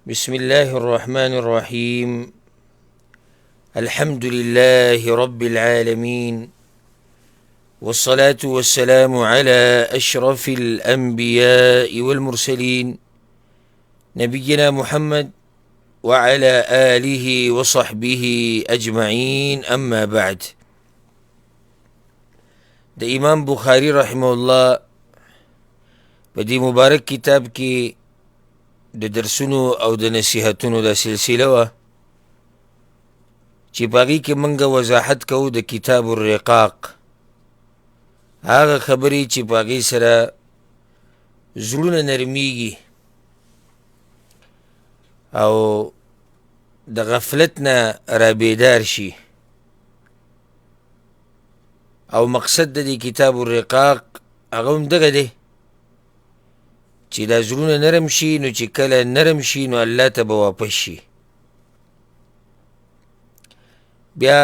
بسم الله الرحمن الرحيم. الحمد لله رب العالمين، والصلاة والسلام على أشرف الأنبياء والمرسلين نبينا محمد وعلى آله وصحبه أجمعين. أما بعد، د امام بخاري رحمه الله بدي مبارک کتاب کی د درسونو او د نصیحتونو د سلسله وه چې په هغې کې موږ وضاحت کوو د کتاب الرقاق، هغه خبرې چې په هغې سره زړونه نرمیږي او د غفلت نه رابیدار شي. او مقصد د دې کتاب الرقاق هغه هم دغه دی چې دا زړونه نرم شي، نو چې کله نرم شي نو الله ته به واپس شي. بیا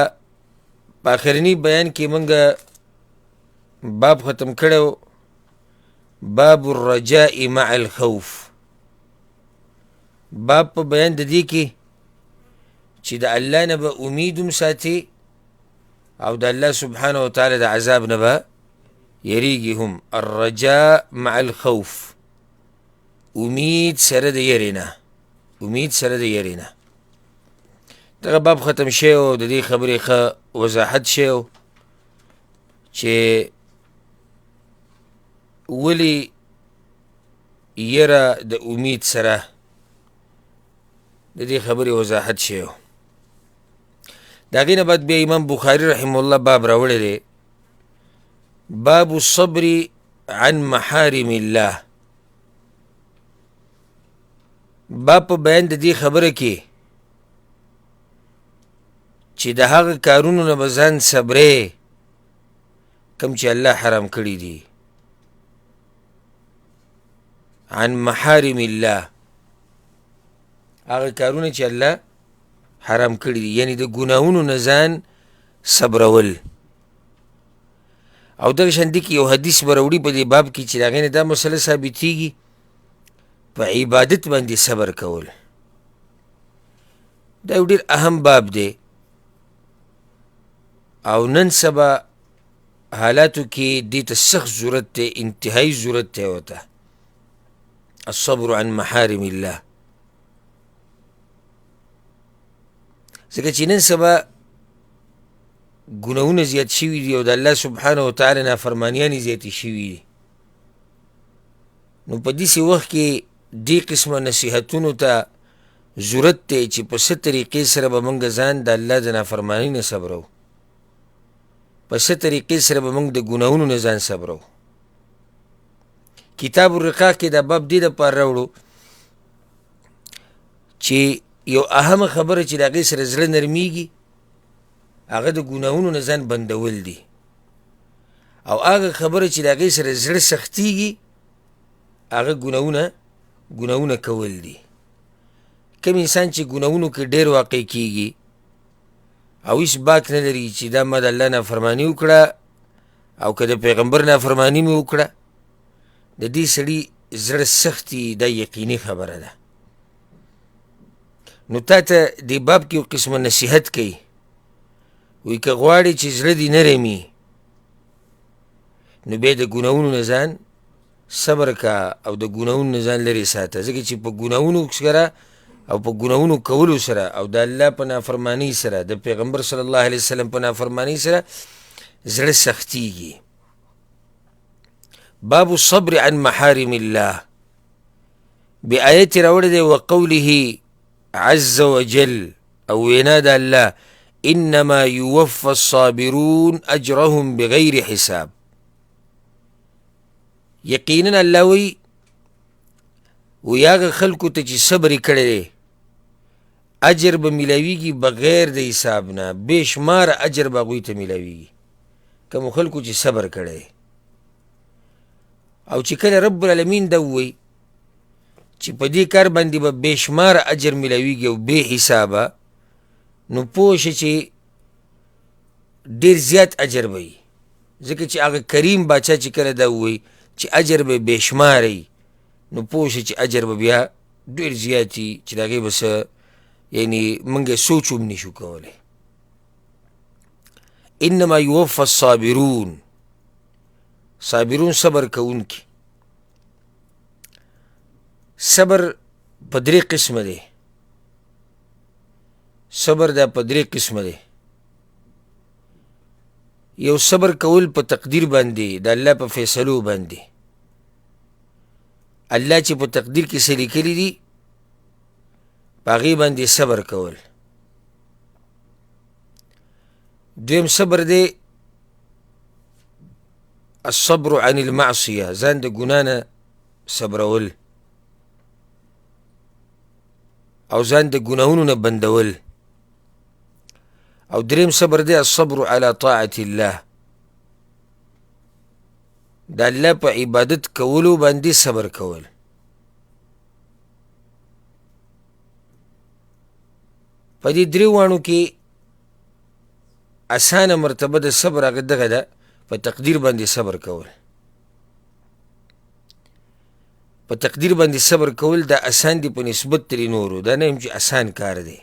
په آخرني بیان کې موږ باب ختم کړی، باب الرجاء مع الخوف. باب په بیان د دې کې چې د الله نه به امید هم ساتي او د الله سبحانه وتعالی د عذاب نه به یریږي هم. الرجاء مع الخوف، امید سره د یرې نه، امید سره د یرې نه. دغه باب ختم شوی او د دې خبرې ښه وضاحت شوی چې ولې یره د امید سره، د دې خبرې وضاحت شوی. د هغې نه بعد بیا امام بخاري رحمه الله باب راوړی دی، باب الصبر عن محارم الله. باب په بیان د دې خبره کې چې د هغه کارونو نه به ځان صبرې کوم چې الله حرام کړي دي. عن محارم الله، هغه کارونه چې الله حرام کړي دي، یعنی د ګناهونو نه ځان صبرول. او دغه شان دي کې یو حدیث به راوړي په دې باب کې چې د هغې نه دا مسله ثابتېږي په عبادت باندې صبر کول. دا یو ډېر اهم باب دی او نن سبا حالاتو کې دې ته سخت ضرورت دی، انتهایی ضرورت دی ورته، الصبر عن محارم الله. ځکه چې نن سبا ګناهونه زیات شوي دي او د الله سبحانه وتعالی نافرمانیانې زیاتې شوي دي. نو په داسې وخت کې دې قسمه نصیحتونو ته ضرورت دی چې په څه طریقې سره به موږ ځان د الله د نافرمانۍ نه صبرو، په څه طریقې سره به موږ د ګناهونو نه ځان صبرو. کتاب الرقاق کې دا باب دې دپاره راوړو چې یو اهمه خبره چې د هغې سره زړه نرمیږي هغه د ګناهونو نه ځان بندول دي، او هغه خبره چې د هغې سره زړه سختیږي هغه ګناهونه کول دي. کوم انسان چې ګناهونو کې ډېر واقع کیږي او هېڅ باک نه لري چې دا ما د الله نافرماني وکړه او که د پیغمبر نافرماني مې وکړه، د دې سړي زړه سختي، دا یقیني خبره ده. نو تا ته دې باب کې یو قسمه نصیحت کوي، وایي که غواړې چې زړه دې نرمي نو بیا د ګناهونو نه ځان صبر کا او د ګناهونو نه ځان لرې ساته. ځکه چې په ګناهونو سره او په ګناهونو کولو سره او د الله په نافرمانۍ سره، د پیغمبر صلی الله علیه وسلم په نافرمانۍ سره زړه سختیږي. باب الصبر عن محارم الله، بآیت راوړی دی وقوله عز وجل، او وینا د الله انما يوفى الصابرون اجرهم بغیر حساب. یقینا الله وی هغه خلکو ته چې صبر یې کړی دی اجر به میلاویږي بغیر د حساب نه، بې شماره اجر به هغوی ته میلاویږي کومو خلکو چې صبر کړی دی. او چې کله رب العالمین دا ووایي چې په دې کار باندې به بې شماره اجر میلاویږي او بې حسابه، نو پوه شه چې ډېر زیات اجر به وي. ځکه چې هغه کریم باچا چې کله دا ووایي چې اجر به بې شماره وي، نو پوه شه چې اجر به بیا ډېر زیاتي چې د هغې به څه یعنې موږ سوچ هم نشو کولی. انما یوفى الصابرون، صابرون صبر کوونکي. صبر په درې قسمه دی. صبر دا په درې قسمه دی. یو صبر کول په تقدیر باندې، د الله په فیصلو باندې. الله چې په تقدیر کې څه لیکلي دي په هغې باندې صبر کول. دویم صبر دی الصبر عن المعصیه، ځان د ګناه نه صبرول او ځان د ګناهونو نه بندول. او دریم صبر دی الصبر على طاعة الله، د الله په عبادت کولو باندې صبر کول. په دې درې واڼو کې اسانه مرتبه د صبر هغه دغه ده، په تقدیر باندې صبر کول. په تقدیر باندې صبر کول دا اسان دی په نسبت ترې نورو، دا نه یم چې اسان کار دی،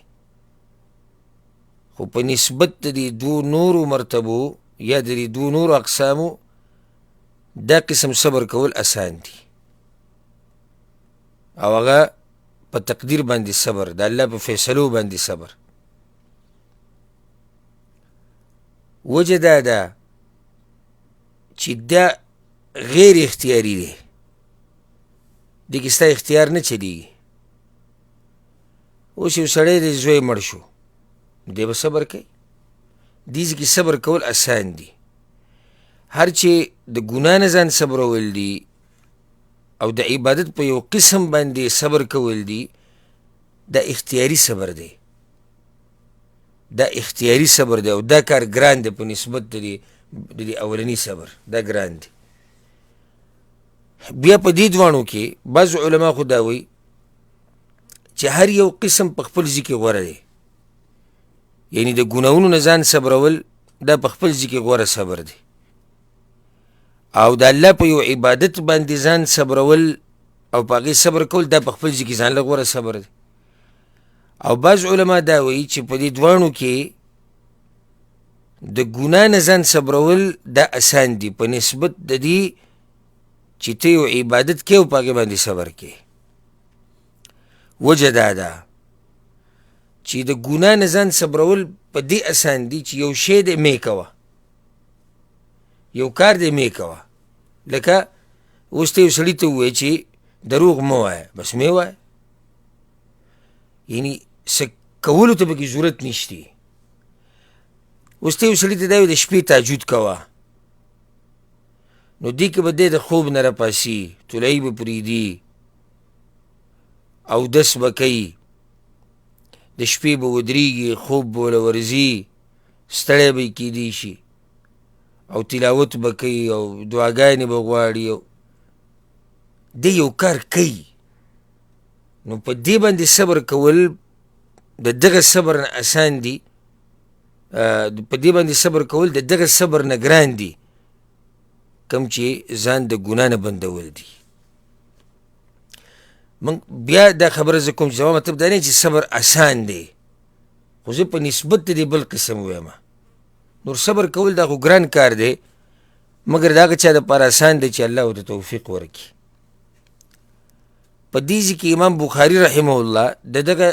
خو په نسبت د دې دوو نورو مرتبو یا د دې دوو نورو اقسامو دا قسم صبر کول اسان دی. او هغه په تقدیر باندې صبر، د الله په فیصلو باندې صبر. وجه دا ده چې دا غیر اختیاري دی، دې کې ستا اختیار نه چلیږي. اوس یو سړی دی زوی مړ شو، دی به صبر کوي. دې کې صبر کول اسان دي. هر چې د ګناه نه ځان صبرول دي او د عبادت په یو قسم باندې صبر کول دي، دا اختیاري صبر دی. دا اختیاري صبر دی او دا کار ګران دی په نسبت د دې اولني صبر، دا ګران دی. بیا په دې دواړو کې بعض علما خو دا وایي چې هر یو قسم په خپل ځای کې غوره دی. یعنې د ګناهونو نه ځان صبرول دا په خپل ځای کې غوره صبر دی، او د الله په یو عبادت باندې ځان صبرول او په هغې صبر کول دا په خپل ځای کې ځان له غوره صبر دی. او بعض علما دا وایي چې په دې دواړو کې د ګناه نه ځان صبرول دا اسان دي په نسبت د دې چې ته یو عبادت کې او په هغې باندې صبر کې. وجه دا ده چې د ګناه نه ځان صبرول په دې اسان دي چې یو شی دی مې کوه، یو کار دی مې کوه. لکه اوس ته یو سړي ته ووایې چې دروغ مه وایه، بس مې وایه، یعنې څه کولو ته پکې ضرورت نشتی. اوس ته یو سړي ته دا وایي د شپې تهجد کوه، نو دې کې به دی د خوب نه راپاسي، طلایي به پرېږدي، اودس به کوي، د شپې به ودرېږي، خوب به وله ورځي، ستړی به یې کیدی شي، او تلاوت به کوي او دعاګانې به غواړي، او دی یو کار کوي. نو په دې باندې صبر کول د دغه صبر نه اسان دي، په دې باندې صبر کول د دغه صبر نه ګران دي کوم چې ځان د ګناه نه بندول دي. بیا دا خبره زه کوم چې زما مطلب دا نه چې صبر اسان دی، خو زه په نسبت د دې بل قسم ویم. نور صبر کول دا خو ګران کار دی، مګر د هغه چا دپاره اسان دی چې الله ورته توفیق ورکړي. په دې ځای کې امام بخاري رحمه الله د دغه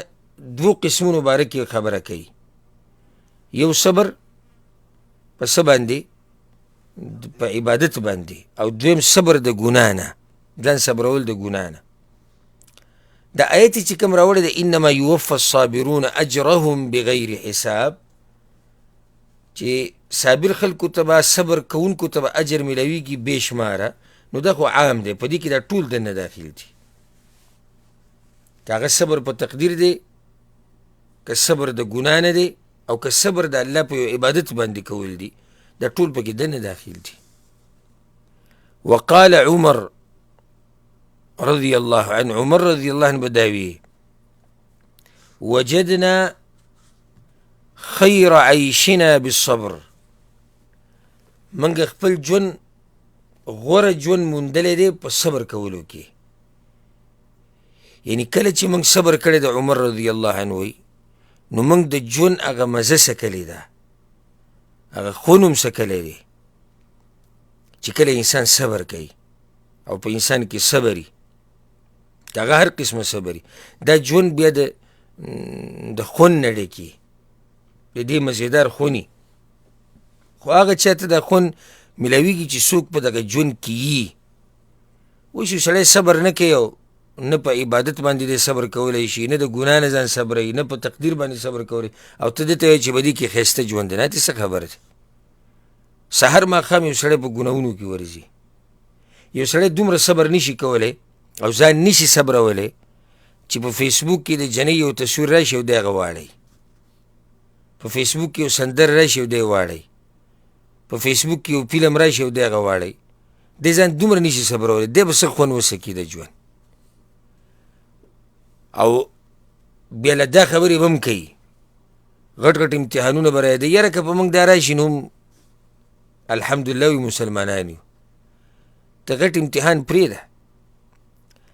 دوو قسمونو باره کې خبره کوي. یو صبر په څه باندې؟ په عبادت باندې، او دویم صبر د ګناه نه، ځان صبرول د ګناه نه. دا آیت چې کوم راوړی دی انما یوفى الصابرون اجرهم بغیر حساب، چې صابر خلکو ته به صبر کوونکو ته به اجر میلاویږي بې شماره، نو دا خو عام دی، په دې کې دا ټول دننه داخل دي. که هغه صبر په تقدیر دی، که صبر د ګناه نه دی، او که صبر د الله په یو عبادت باندې کول دي، دا ټول پکې دننه داخل دي. وقال عمر رضي الله عنه، عمر رضي الله عنه بداوي وجدنا خير عيشنا بالصبر، منګ خپل ژوند غوره ژوند موندلی دی په صبر کولو کې. یعنی کله چې موږ صبر کړی د عمر رضی الله عنه وی نو موږ د ژوند هغه مزه څکلې ده، هغه خون هم څکلی دی چې کله انسان صبر کوي او په انسان کې صبر وي، هغه هر قسمه صبر وي، دا ژوند بیا د خون نه ډکي، د دې مزېدار خوني. خو هغه چاته دا خون میلاویږي چې څوک په دغه ژوند کې یي، اوس یو سړی صبر نه کوي او نه په عبادت باندې دی صبر کولی شي، نه د ګناه نه ځان صبروي، نه په تقدیر باندې صبر کولی، او ته دې ته وایې چې په دې کې ښایسته ژوند دی، نه ته څه خبره دی؟ سحر ماښام یو سړی په ګناهونو کې ورځي، یو سړی دومره صبر نشي کولی او ځان نشي صبرولی چې په فیسبوک کې د جنۍ یو تصویر راشي او دی هغه واړی، په فیسبوک کې یو سندر راشي او دی واړی، په فیسبوک کې یو فلم راشي او دی هغه واړی، دی ځان دومره نشي صبرولی، دی به څه خوند وسکي د ژوند. او بیا له دا خبرې به هم کوي، غټ غټ امتحانونه به رایادوي، یاره که په موږ دا راشي نو هم الحمدلله وي مسلمانان یو. ته غټ امتحان پرېږده،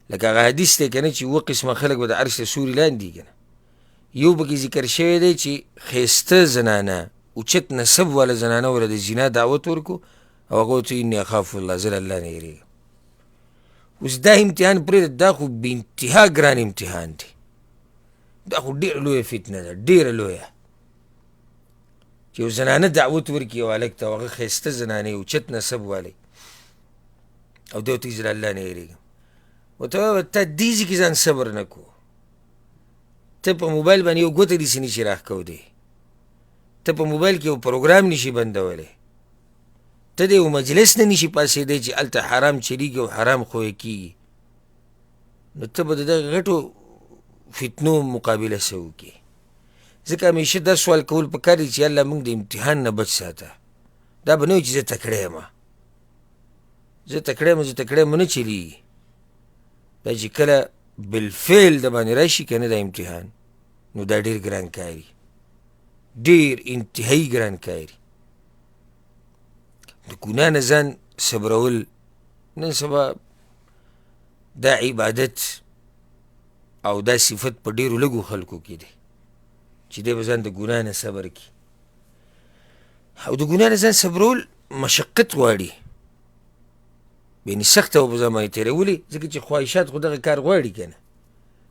لکه هغه حدیث دی که نه چې 7 قسمه خلک به د عرش د سوري لاندې که نه، یو پکې ذکر شوی دی چې ښایسته زنانه، اوچت نسب والا زنانه وله د زنا دعوت ورکو او هغه ورته اني اخاف الله، زه له الله نه یېرېږم. اوس دا امتحان پرېږده، دا خو بې انتها ګران امتحان دی، دا خو ډېره لویه فتنه ده، ډېره لویه، چې یو زنانه دعوت ورکړي یو هلک ته او هغه ښایسته زنانه یې اوچت نسب والی او دی ورته وایي زه له الله نه یېرېږم. ورته وایه تا دې ځای کې ځان صبر نه کو، ته په موبایل باندې یو ګوته داسې نشي راښکودی، ته په موبایل کې یو پروګرام نشي بندولی، ته د یو مجلس نه نشي پاسېدی چې هلته حرام چلیږي او حرام خویه کېږي، نو ته به د دغه غټو فتنو مقابله څه وکړې؟ ځکه همیشه دا سوال کول پکار دی چې الله موږ د امتحان نه بچ ساته. دا به نه وي چې زه تکړه یم، زه تکړه یم، زه تکړه یم نه چلیږي. دا چې کله بالفعل د باندې راشي که نه دا امتحان، نو دا ډېر ګران کاري، ډېر انتهایي ګران کاري. د ګناه نه ځان صبرول نن سبا دا عبادت او دا صفت په ډېرو لږو خلکو کې دی چې دی به ځان د ګناه نه صبر کړي، او د ګناه نه ځان صبرول مشقت غواړي، یعنې سخته به په ځان باندې تېرولې، ځکه چې خواهشات خو دغه کار غواړي که نه،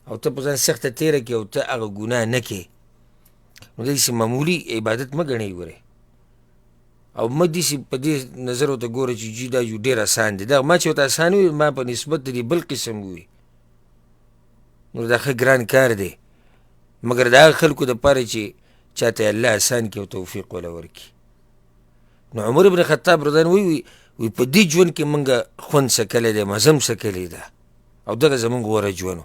او ته په ځان سخته تېره کړې او ته هغه ګناه نه کړې، نو داسې معمولي عبادت مه ګڼئ ورې، او مه داسې په دې نظر ورته ګوره چې جي دا ډېر اسان دی، دغه ما چې ورته اسان وي ما په نسبت د دې بل قسم وي، نو دا ښه ګران کار دی، مګر د هغه خلکو دپاره چې چاته الله اسان کړي او توفیق وله ورکړي. نو عمر ابن خطاب رضی الله عنه وی په دې ژوند کې موږ خوند څکلی دی، مزه هم څکلې ده، او دغه زموږ غوره ژوند.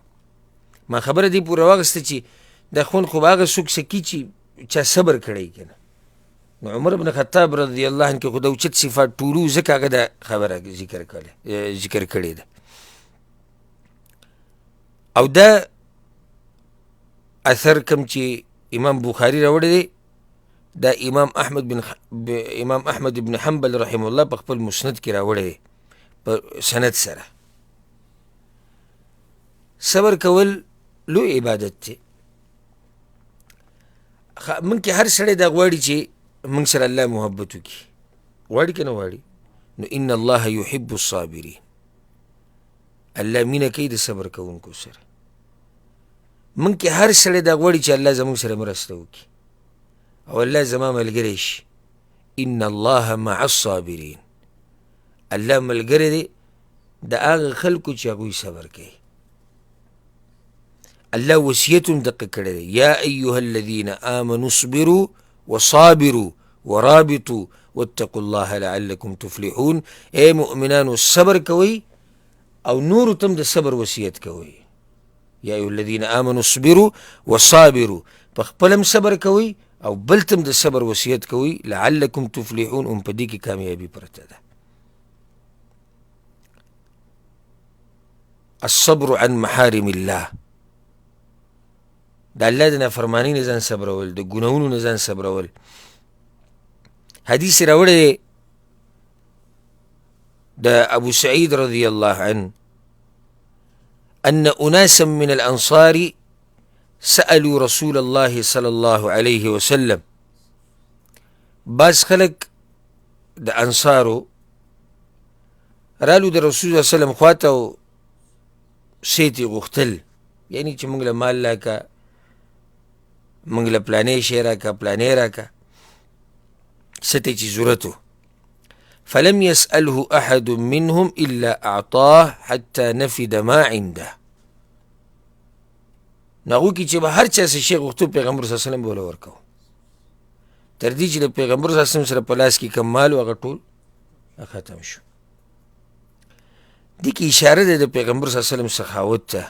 ما خبره دې پوره واخیسته چې دا خوند خو به هغه څوک څکي چې چا صبر کړی که نه. نو عمر ابن خطاب رضی الله عنه کې خو د اوچت صفات ټولو، ځکه هغه دا خبره ذکر کړې ده. او دا اثر کم چې امام بخاري راوړی دی، دا امام احمد بن حنبل رحم الله په خپل مسند کې راوړی دی په سند سره. صبر کول لوی عبادت دی. موږ کې هر سړی دا غواړي چې موږ سره الله محبت وکړي، غواړي که نه غواړي؟ نو ان الله یحب الصابرین، الله مینه کوي د صبر کوونکو سره. موږ کې هر سړی دا غواړي چې الله زموږ سره مرسته وکړي او الله زما ملګری شي. ان الله مع الصابرین، الله ملګری دی د هغه خلکو چې هغوی صبر کوي. الله وصیت هم دقه کړی دی، یا ایها الذین آمنوا اصبروا وصابروا ورابطوا واتقوا الله لعلکم تفلحون. ای مؤمنانو صبر کوئ او نورو ته هم د صبر وصیت کوئ. یا ایها الذین آمنوا اصبروا وصابروا، په خپل هم صبر کوئ او بل ته هم د صبر وصیت کوئ، لعلکم تفلحون، هم په دې کې کامیابي پرته ده. الصبر عن محارم الله، د الله د نافرمانۍ نه ځان صبرول، د ګناهونو نه ځان صبرول. حدیث راوړی دی د ابو سعید رضی الله عنه، أن أناسا من الأنصار سألوا رسول الله صلى الله عليه وسلم. بعض خلق د انصارو رالو د رسول صلی الله علیه وسلم خواته او سیتی غوښتل، یعنی چې موږ له مال راکه، موږ له پلانې شی راکه، پلانې راکه، څه ته چې ضرورت و. فلم يسأله أحد منهم إلا أعطاه حتى نفد ما عنده. نغو کی چې به هر چا څه شی غوښتو پیغمبر صلی الله علیه وسلم به ورله ورکوو، تر دې چې د پیغمبر صلی الله علیه وسلم سره په لاس کې کم مال و هغه ټول ختم شو. دې کې اشاره ده د پیغمبر صلی الله علیه وسلم سخاوت ته.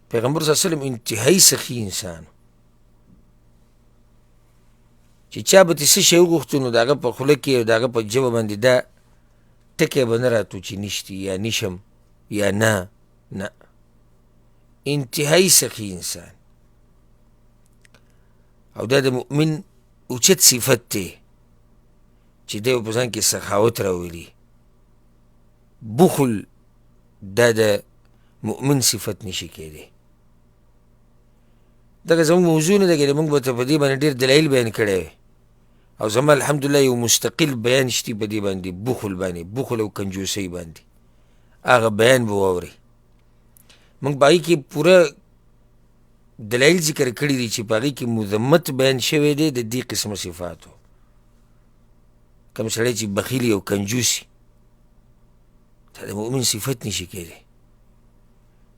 پیغمبر صلی الله علیه وسلم انتهایی سخي انسان، چې چا به ترې څه شی وغوښتو نو د هغه په خوله کې او د هغه په ژبه باندې دا ټکی به نه راتلو چې نشتي یا نشم یا نه. انتهایی سخي انسان، او دا د مؤمن اوچت صفت دی چې دی په ځان کې سخاوت راولي. بخل دا د مؤمن صفت نشي کېدی. دغه زموږ موضوع نه ده که موږ به ته په دې باندې ډېر دلایل بیان کړی وی، او زما الحمدلله یو مستقل بیان شتي په دې باندې، بخل باندې، بخل او کنجوسۍ باندې، هغه بیان به واورئ. موږ په هغې کې پوره دلایل ذکر کړي دي چې په هغې کې مذمت بیان شوی دی د دې قسمه صفاتو. کوم سړی چې بخیل او کنجوسي، دا د مؤمن صفت نشي کېدی.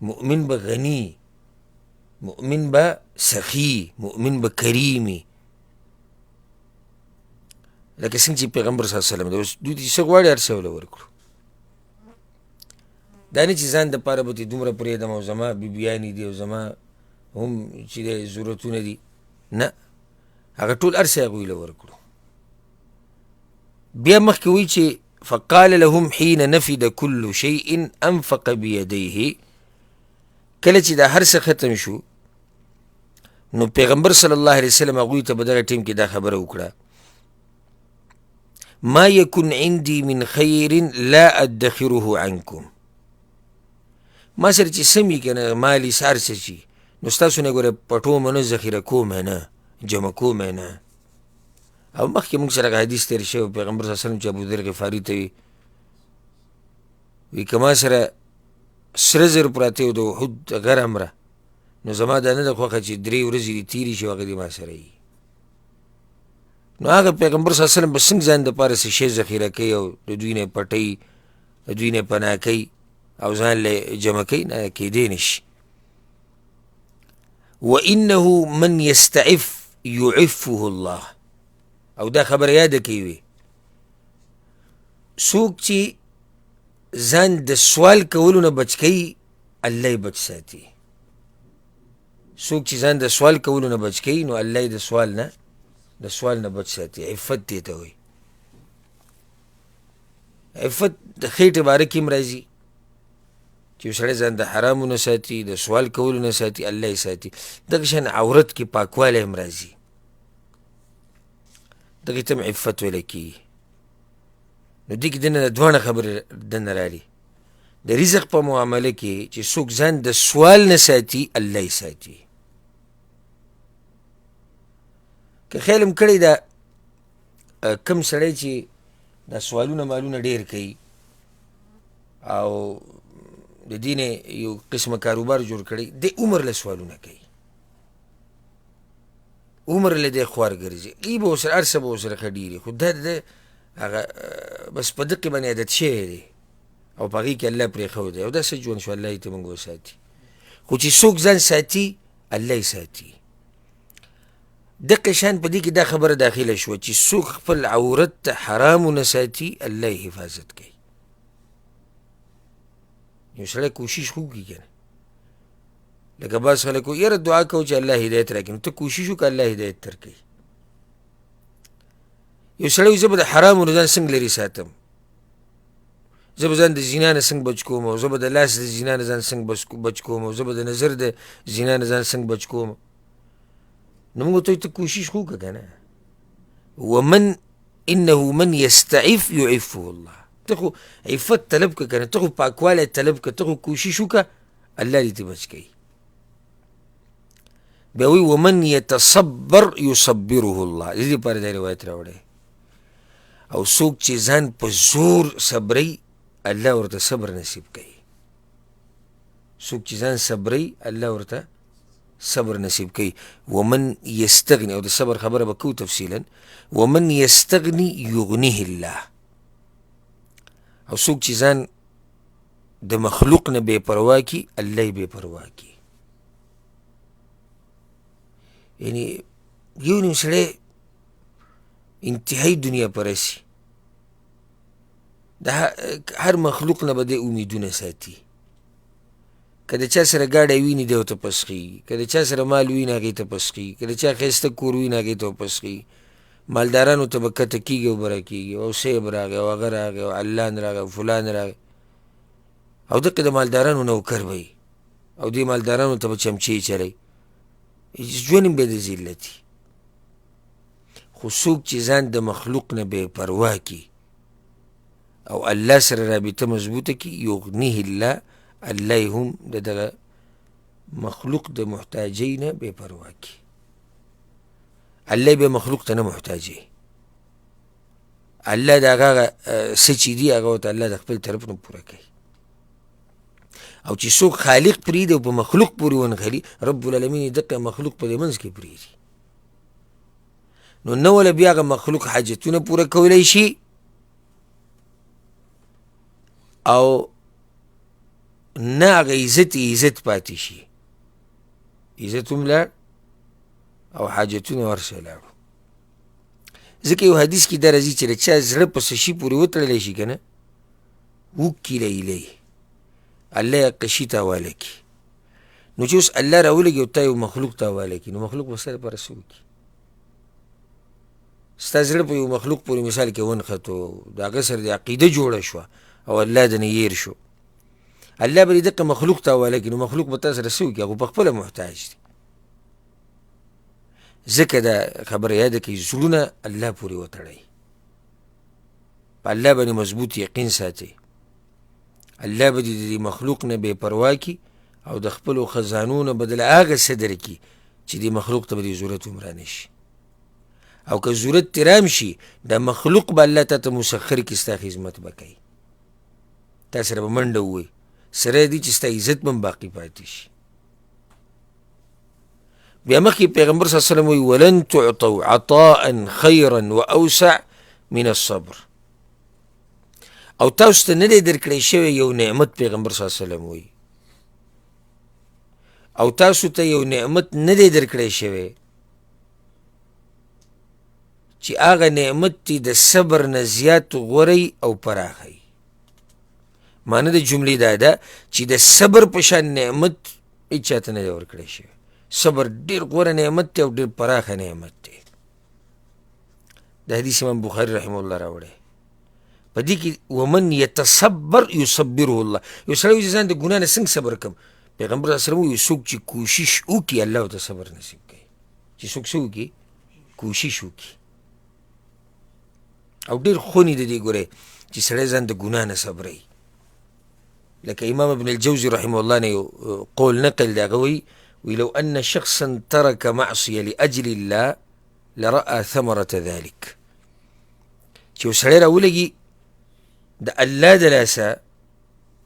مؤمن به غني، مؤمن به سخي، مؤمن به کریمي، لکه څنګه چې پیغمبر صلی الله علیه وسلم دی. دوی چې څه غواړي هر څه ورله ورکړو. دا نه چې ځان دپاره به ترې دومره پرېږدم او زما بیبیانې دي او زما هم چې دی ضرورتونه دي، نه، هغه ټول هر څه هغوی له ورکړو. بیا مخکې وایي چې فقال لهم حين نفد كل شيء انفق بيديه. کله چې دا هر څه ختم شو نو پیغمبر صلی الله علیه وسلم هغوی ته په دغه ټیم کې دا خبره وکړه: ما يكن عندي من خير لا ادخره عنكم. ما سره چې څه وي که نه مالي هر څه چې، نو ستاسو نه ګوره پټوم نه، ذخیره کوم نه، جمع کوم نه. او مخکې موږ سره هغه حدیث تېر شوی، پیغمبر صلی الله علیه وسلم چې ابوذر غفاري ته وي که ما سره سره زر پراته وي د احد غر امره، نو زما دا نه ده خوښه چې 3 ورځې دې تېرې شي او هغه دې ما سره وي. نو هغه پیغمبر صلی الله علیه وسلم به څنګه ځان دپاره څه شی ذخیره کوي او د دوی نه پټوي، د دوی نه پناه کوي او ځان له جمع کوي؟ نه، کېدی نه شي. وانه من یستعف یعفه الله. او دا خبره یاده کوي، څوک چې ځان د سوال کولو نه بچ کوي الله یې بچ ساتي. څوک چې ځان د سوال کولو نه بچ کوي نو الله یې د سوال نه بچ ساتي. عفت دې ته وایي. عفت د خېټې باره کې هم راځي چې یو سړی ځان د حرامو نه ساتي، د سوال کولو نه ساتي، الله یې ساتي. دغه شان عورت کې پاکوالی هم راځي، دغې ته هم عفت ویلی کېږي. نو دې کې دننه دواړه خبرې دننه رالي. د رزق په معامله کې چې څوک ځان د سوال نه ساتي الله یې ساتي. که خیال هم کړی دا کم سړی چې دا سوالونه مالونه ډېر کوي او د دې نه یو قسمه کاروبار جوړ کړی، دی عمر له سوالونه کوي، عمر له دی خوار ګرځي، ای به ورسره هر څه به ورسره ښه ډېري، خو دا د هغه بس په دقې باندې عادت شوی دی او په هغې کې الله پرېښودی دی او داسې ژوند شو. الله یې ته موږ وساتي. خو چې څوک ځان ساتي الله یې ساتي. دقه شان په دې کې دا خبره داخله شوه چې څوک خپل عورت ته حرامو نه ساتي الله یې حفاظت کوي. یو سړی کوشش وکړي که نه، لکه بعض خلک وایي یاره دعا کوو چې الله هدایت راکړي، نو ته کوشش وکړه الله هدایت درکوي. یو سړی وایي زه به د حرامو نه ځان څنګه لرې ساتم، زه به ځان د زنا نه څنګه بچ کوم، او زه به د لاس د زنا نه ځان څنګه بچ کوم، او زه به د نظر د زنا نه ځان څنګه بچ کوم. نو موږ ته کوشش وکړه که نه. ومن انه من یستعف یعفه الله. ته خو عفت طلب که کنه، ته خو پاکوالی طلب که، ته خو کوشش وکړه، الله دې ته بچ کوي. بیا وایي ومن یتصبر یصبره الله، دې دپاره دا روایت راوړی. او څوک چې ځان په زور صبروي الله ورته صبر نصیب کوي. څوک چې ځان صبروي الله ورته صبر نصیب کوي. ومن یستغني، او د صبر خبره به کوو تفصیلا، ومن یستغني یغنیه الله. او څوک چې ځان د مخلوق نه بې پروا کي الله یې بې پروا کي. یعنی یو نیم سړی انتهایی دنیا پرسي، د هر مخلوق نه به دی امیدونه ساتي. که د چا سره ګاډی ویني دی ورته پسخي، که د چا سره مال ویني هغې ته پسخي، که د چا ښایسته کور ویني هغې ته پسخي. مالدارانو ته به کته کېږي او بره کېږي، او صیب راغی او هغه راغی او علان راغی او فلان راغی، او دقې د مالدارانو نوکر به وي، او دې مالدارانو ته به چمچې چلی، ژوند هم به د ذلتي. خو څوک چې ځان د مخلوق نه بې پروا کي او الله سره رابطه مضبوطه کي، یغنیه الله، الله یې هم د دغه مخلوق د محتاجۍ نه بې پروا کي. الله به مخلوق ته نه محتاجي، الله د هغه څه چې دي هغه ورته الله د خپل طرف نه پوره کوي. او چې څوک خالق پرېږدي او په مخلوق پورې ونغلي، رب العالمین یې دقه مخلوق په دې منځ کې پرېږدي، نو نه وله بیا هغه مخلوق حاجتونه پوره کولی شي، او نه هغه عزت پاتې شي، عزت هم لاړ او حاجتونه ورسره لاړو. ځکه یو حدیث کې دا راځي چې د چا زړه په څه شي پورې وتړلی شي که نه، وکیل ایلی الله یې قشي ته حواله کړي. نو چې اوس الله راولګي او تا یو مخلوق ته حواله کړي، نو مخلوق به ستا لپاره څه وکړي؟ ستا زړه په یو مخلوق پورې مثال کې ونښتو، د هغه سره د عقیده جوړه شوه او الله د نه هیر شو، الله به دې دقه مخلوق ته حواله کړي، نو مخلوق به تا سره څه وکړي؟ هغه په خپله محتاج دی. ځکه دا خبره یاده کړئ، زړونه الله پورې وتړئ، په الله باندې مضبوط یقین ساتئ، الله به دې د مخلوق نه بې پروا کي او د خپلو خزانو نه به دله هغه څه درکړي چې دې مخلوق ته به دې ضرورت هم رانشي. او که ضرورت ترې رام شي، د مخلوق به الله تا ته مسخر کړي، ستا خدمت به کوي، تا سره به منډه ووایي، سره دي چې ستا عزت به هم باقي پاتې شي. بیا مخکې پیغمبر صلی الله علیه وسلم وایي ولن تعطوا عطاء خیرا واوسع من الصبر. او تاسو ته نه دی درکړی شوی یو نعمت، پیغمبر صلی الله علیه وسلم وایي، او تاسو ته یو نعمت نه دی درکړی شوی چې هغه نعمت دی د صبر نه زیات غوری او پراخی. معنی د جملې دا ده چې د صبر په شان نعمت هېچ چاته نه دی ورکړی شوی. صبر ډېر غوره نعمت دی او ډېر پراخه نعمت دی. د حدیث امام بخاري رحمه الله راوړی، په دې کې ومن یتصبر یصبره الله. یو سړی وایي چې ځان د ګناه نه څنګه صبر کړم؟ پیغمبر صلی الله علیه وسلم وایي څوک چې کوشش وکړي الله ورته صبر نصیب کوي. چې څوک څه وکړي؟ کوشش وکړي. او ډېر خونې د دې ګورئ چې سړی ځان د ګناه نه صبروي. لکه امام ابن الجوزي رحمه الله نه یو قول نقل دی، هغه وایي لو أن شخصا ترك معصية لأجل الله لرأى ثمرة ذلك. چې یو سړی راولګي د الله د لاسه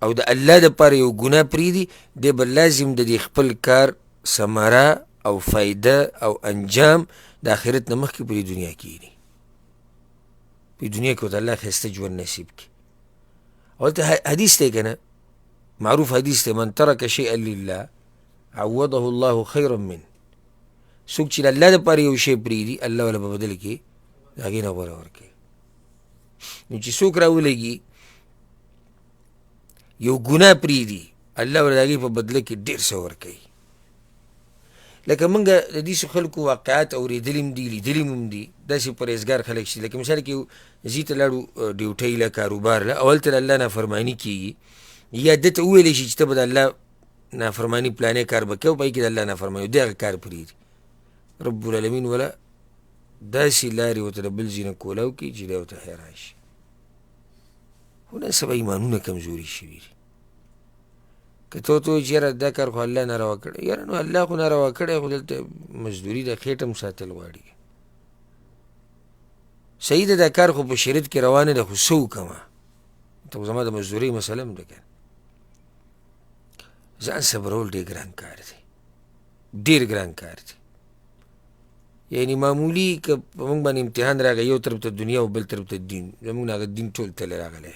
او د الله دپاره یو ګناه پرېږدي، دی به لازم د دې خپل کار ثمره او فایده او انجام د آخرت نه مخکې په دې دنیا کې ویني. په دنیا کې ورته الله ښایسته ژوند نصیب کړي. او هلته حدیث دی که نه، معروف حدیث دی، من ترک شیئا لله عوضه الله خیرا من. څوک چې د الله دپاره یو شی پرېږدي الله والا په بدل کې د هغې نه غوره ورکوي. نو چې څوک راولګي یو ګناه پرېږدي الله والا د هغې په بدله کې ډېر څه ورکوي. لکه موږ د داسې خلکو واقعات اورېدلي هم دي، لیدلي هم دي، داسې پرهیزګار خلک چې لکه مثال کې یو ځي ته لاړو ډیوټۍ له کاروبار له، او هلته د الله نافرماني کېږي، یا ده ته وویلی شي چې ته به د الله نافرمانی پلانې کار به کوي او په هغې کې د الله نافرماني، دی هغه کار پرېږدي، رب العالمین ولا داسې لارې ورته د بل ځای نه کولاو کړي چې دی ورته حیران شي. خو نن سبا ایمانونه کمزوري شوي دي. که ته ورته وایي چې یاره دا کار خو الله ناروا کړی، یاره نو الله خو ناروا کړی، خو دلته مزدوري د خېټه هم ساتل غواړي. صحیح ده دا کار خو په شریعت کې روانه ده، خو څه وکړمه؟ ته خو زما د مزدورۍ مسله هم ده که ځان صبرول ډېر ګران کار دی، ډېر ګران کار دی. یعنې معمولي که په موږ باندې امتحان راغی، یو طرف ته دنیا او بل طرف ته دین، زموږ نه هغه دین ټول تللی راغلی،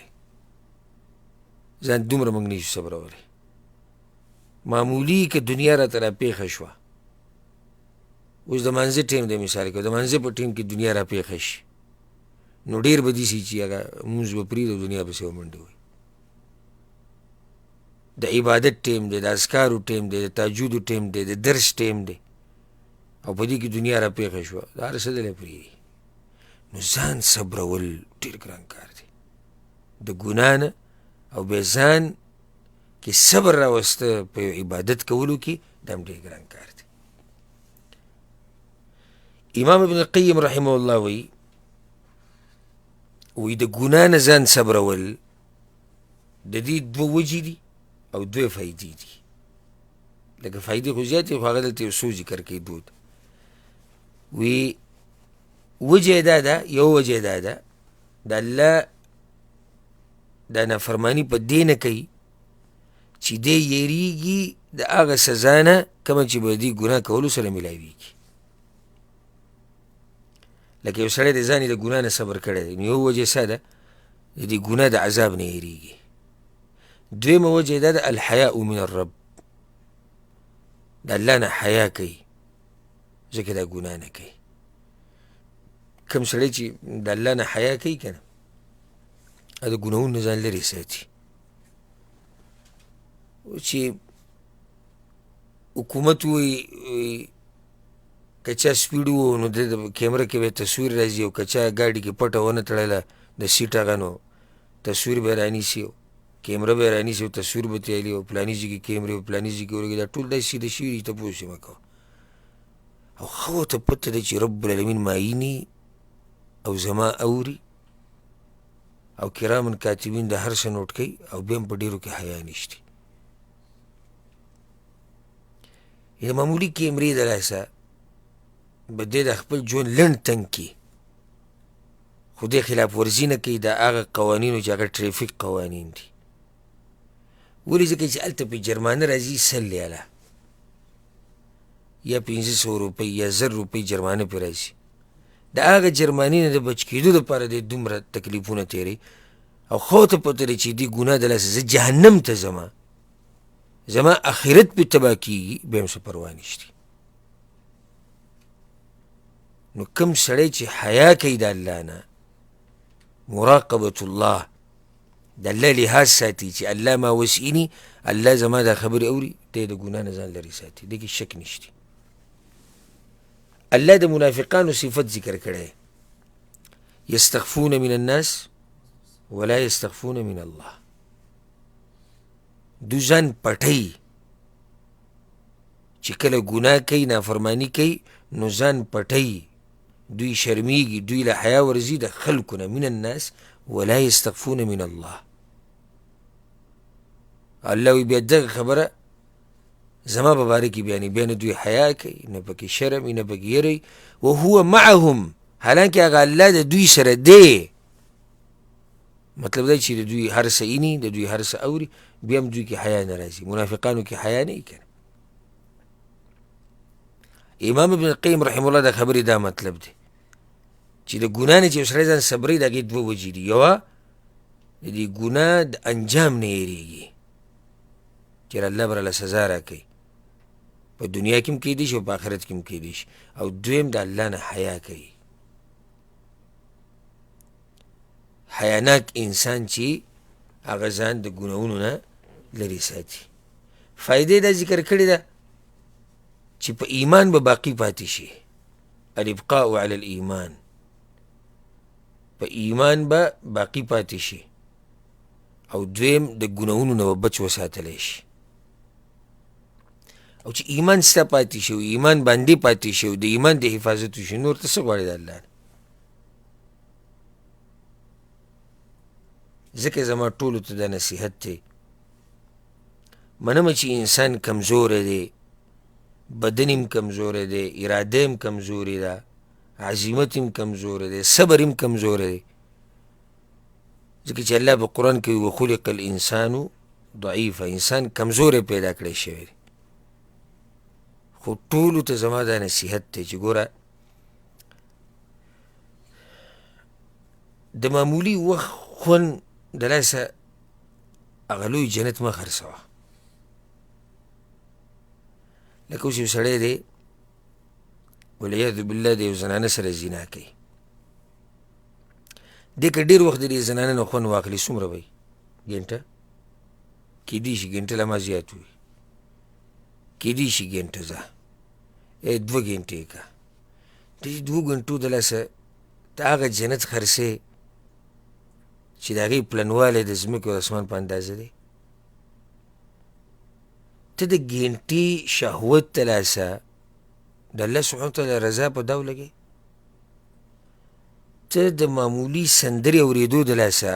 ځان دومره موږ نشو صبرولی. معمولي که دنیا راته راپېښه شوه، اوس د مانځه ټیم دی مثال که د مانځه په ټیم کې دنیا راپېښه شي، نو ډېر به داسې چې هغه لمونځ به پرېږدي او دنیا پسې ومنډې وي. د عبادت ټیم دی، د اذکارو ټیم دی، د تهجدو ټیم دی، د درس ټیم دی، او په دې کې دنیا راپېښه شوه، د هر څه دلی پرېږدي. نو ځان صبرول ډېر ګران کار دی. د ګناه نه او بیا ځان کې صبر راوسته په یو عبادت کولو کې، دا هم ډېر ګران کار دی. امام ابن القیم رحمه الله وی د ګناه نه ځان صبرول د دې دوه وجې دي او دوه فایدې دي. لکه فایدې خو زیاتې، خو هغه دلته یو څو ذکر کوي دود. وی وجه دا ده، یو وجه دا ده د الله دا نافرماني په دې نه کوي چې دی یېرېږي د هغه سزا نه کومه چې به دې ګناه کولو سره میلاویږي. لکه یو سړی د ځان یې د ګناه نه صبر کړی دی، نو یو وجه څه ده؟ د دې ګناه د عذاب نه یېرېږي. دویمه وجه دا ده الحیاء من الرب، د الله نه حیا کوي، ځکه دا ګناه نه کوي. کوم سړی چې د الله نه حیا کوي که نه، د ګناهونو نه ځان لرې ساتي. چې حکومت وایي که چا سپیډ و نو د کیمره کې به تصویر راځي، او که چا ګاډي کې پټه ونه تړله د سیټ هغه، نو تصویر به رانیسي، او کیمره به رانیسي، او تصویر به تیالي، او فلاني ځای کې کیمرې، او فلاني ځای کې ورګي. دا ټول داسې سیده شوي دي، تپوس یې مه کوه. او ښه ورته پته ده چې رب العالمین معیني او زما اوري، او کرامن کاتبین د هر څه نوټ کوي، او بیا هم په ډېرو کې حیا نشته. د معمولي کیمرې د لاسه به دی د خپل ژوند لنډ تنګ کړي، خو دی خلاف ورزي نه کوي د هغه قوانینو چې هغه ټریفیک قوانین دي. ولې؟ ځکه چې هلته پې جرمانه راځي 100 ریاله یا 500 روپۍ یا 1000 روپۍ جرمانه پې راځي. د هغه جرمانې نه د بچ کېدو دپاره دی دومره تکلیفونه تېروي، او ښه ورته پته دی چې دې ګناه د لاسه زه جهنم ته ځمه، زما اخرت پې تباه کېږي، بیا هم څه پروا نشته. نو کوم سړی چې حیا کوي د الله نه، مراقبة الله، د الله لحاظ ساتي چې الله ما وسعیني، الله زما دا خبرې اوري، دی د ګناه نه ځان لرې ساتي، دې کې شک نشته. الله د منافقانو صفت ذکر کړی، یستخفون من الناس ولا یستخفون من الله. دو ځان پټوي، چې کله ګناه کوي، نافرمانی کوي، نو ځان پټوي، دوی شرمیږي، دوی له حیا ورځي د خلکو نه. من الناس ولا یستخفون من الله. الله وی بیا دغه خبره زما په باره کې بیانوي، بیا نه دوی حیا کوي، نه پکې شرم وي، نه پکې یری. وهو معهم، حالانکې هغه الله د دوی سره دی. مطلب دا چې د دوی هر څه ایني، د دوی هر څه اوري، بیا هم دوی کې حیا نه راځي. منافقانو کې حیا نه وي که نه. امام ابن القیم رحمه الله د خبرې دا مطلب دی چې د ګناه نه چې یو سړی ځان صبروي، د هغې دوه وجې دي. یوه د دې ګناه د انجام نه یېرېږي، چې الله به راله سزا راکوي، په دنیا کې هم کیدی شي او په آخرت کې هم کیدی شي. او دویم د الله نه حیا کوي. حیاناک انسان چې هغه ځان د ګناهونو نه لرې ساتي. فایدې دا ذکر کړې ده چې په ایمان به باقي پاتې شي، الابقاء علی الایمان، په ایمان به باقي پاتې شي. او دویم د ګناهونو نه به بچ وساتلی شي. او چې ایمان ستا پاتې شي، ایمان باندې پاتې شي، د ایمان د حفاظت وشي، نور ته څه غواړې د الله نه؟ ځکه زما ټولو ته دا نصیحت دی، منمه چې انسان کمزوری دی، بدن هم کمزوری دی، اراده هم کمزوری ده، عزیمت هم کمزوری دی، صبر هم کمزوری دی، ځکه چې الله په قرآن کې وخلق الانسان ضعیفه، انسان کمزوری پیدا کړی شوی دی. خو ټولو ته زما دا نصیحت دی چې ګوره د معمولي وخت خوند د لاسه هغه لوی جنت مه خرڅوه. لکه اوس یو سړی دی والعیاذ بالله د یو زنانه سره زنا کوي، دې که ډېر وخت د دې زنانه نه خوند واخلي څومره به وي؟ ګنټه، کیدای شي ګنټه لا ما زیات وي، کیدای شي ګنټه ځه 2 ګنټې که د 2 ګنټو د لاسه ته هغه جنت خرڅې چې د هغې پلنوالی د ځمکې او اسمان په اندازه دی. ته د ګنټې شهوت د لاسه د الله سبحانه وتعالی رضا په دا ولګې، ته د معمولي سندرې اورېدو د لاسه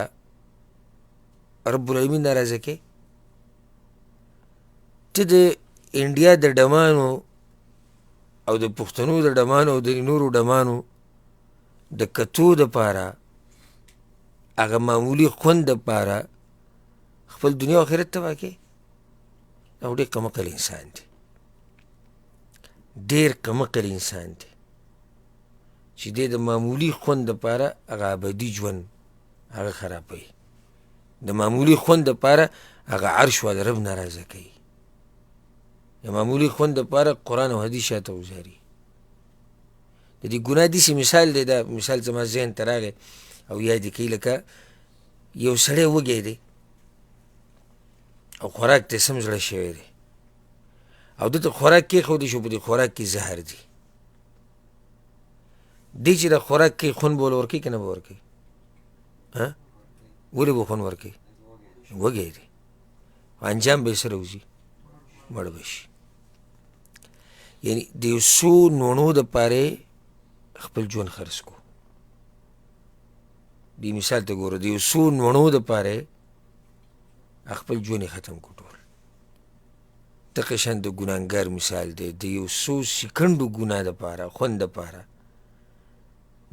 رب العالمین ناراضه کې، ته د انډیا د ډمانو او د پښتنو د ډمانو او د نورو ډمانو د کتو دپاره هغه معمولي خوند دپاره خپل دنیا او آخرت تباه کې. او ډېر کمقل انسان دی، ډېر کمقل انسان دی چې دی د معمولي خوند دپاره هغه ابدي ژوند هغه خرابوي، د معمولي خوند دپاره هغه عرش والا رب ناراضه کوي، د معمولي خوند دپاره قرآن او حدیث شاته وزاري. د دې ګناه داسې مثال دی، دا مثال زما ذهن ته راغی او یاد یې کوي، لکه یو سړی وږی دی او خوراک ته سم زړه شوی دی او ده ته خوراک کېښودی شو، په دې خوراک کې زهر دی، دی چې د خوراک کې خوند به ورکوي که نه به ورکوي؟ ولې به خوند ورکوي؟ وږی دی، انجام به یې سره وځي، مړ به شي. یعنې د یو څو نوڼو دپاره خپل ژوند خرڅ کو. دې مثال ته ګوره، د یو څو نوڼو دپاره خپل ژوند یې ختم کو ټول. دغه شان د ګناهګار مثال دی، د یو څو سکنډو ګناه دپاره، خوند دپاره،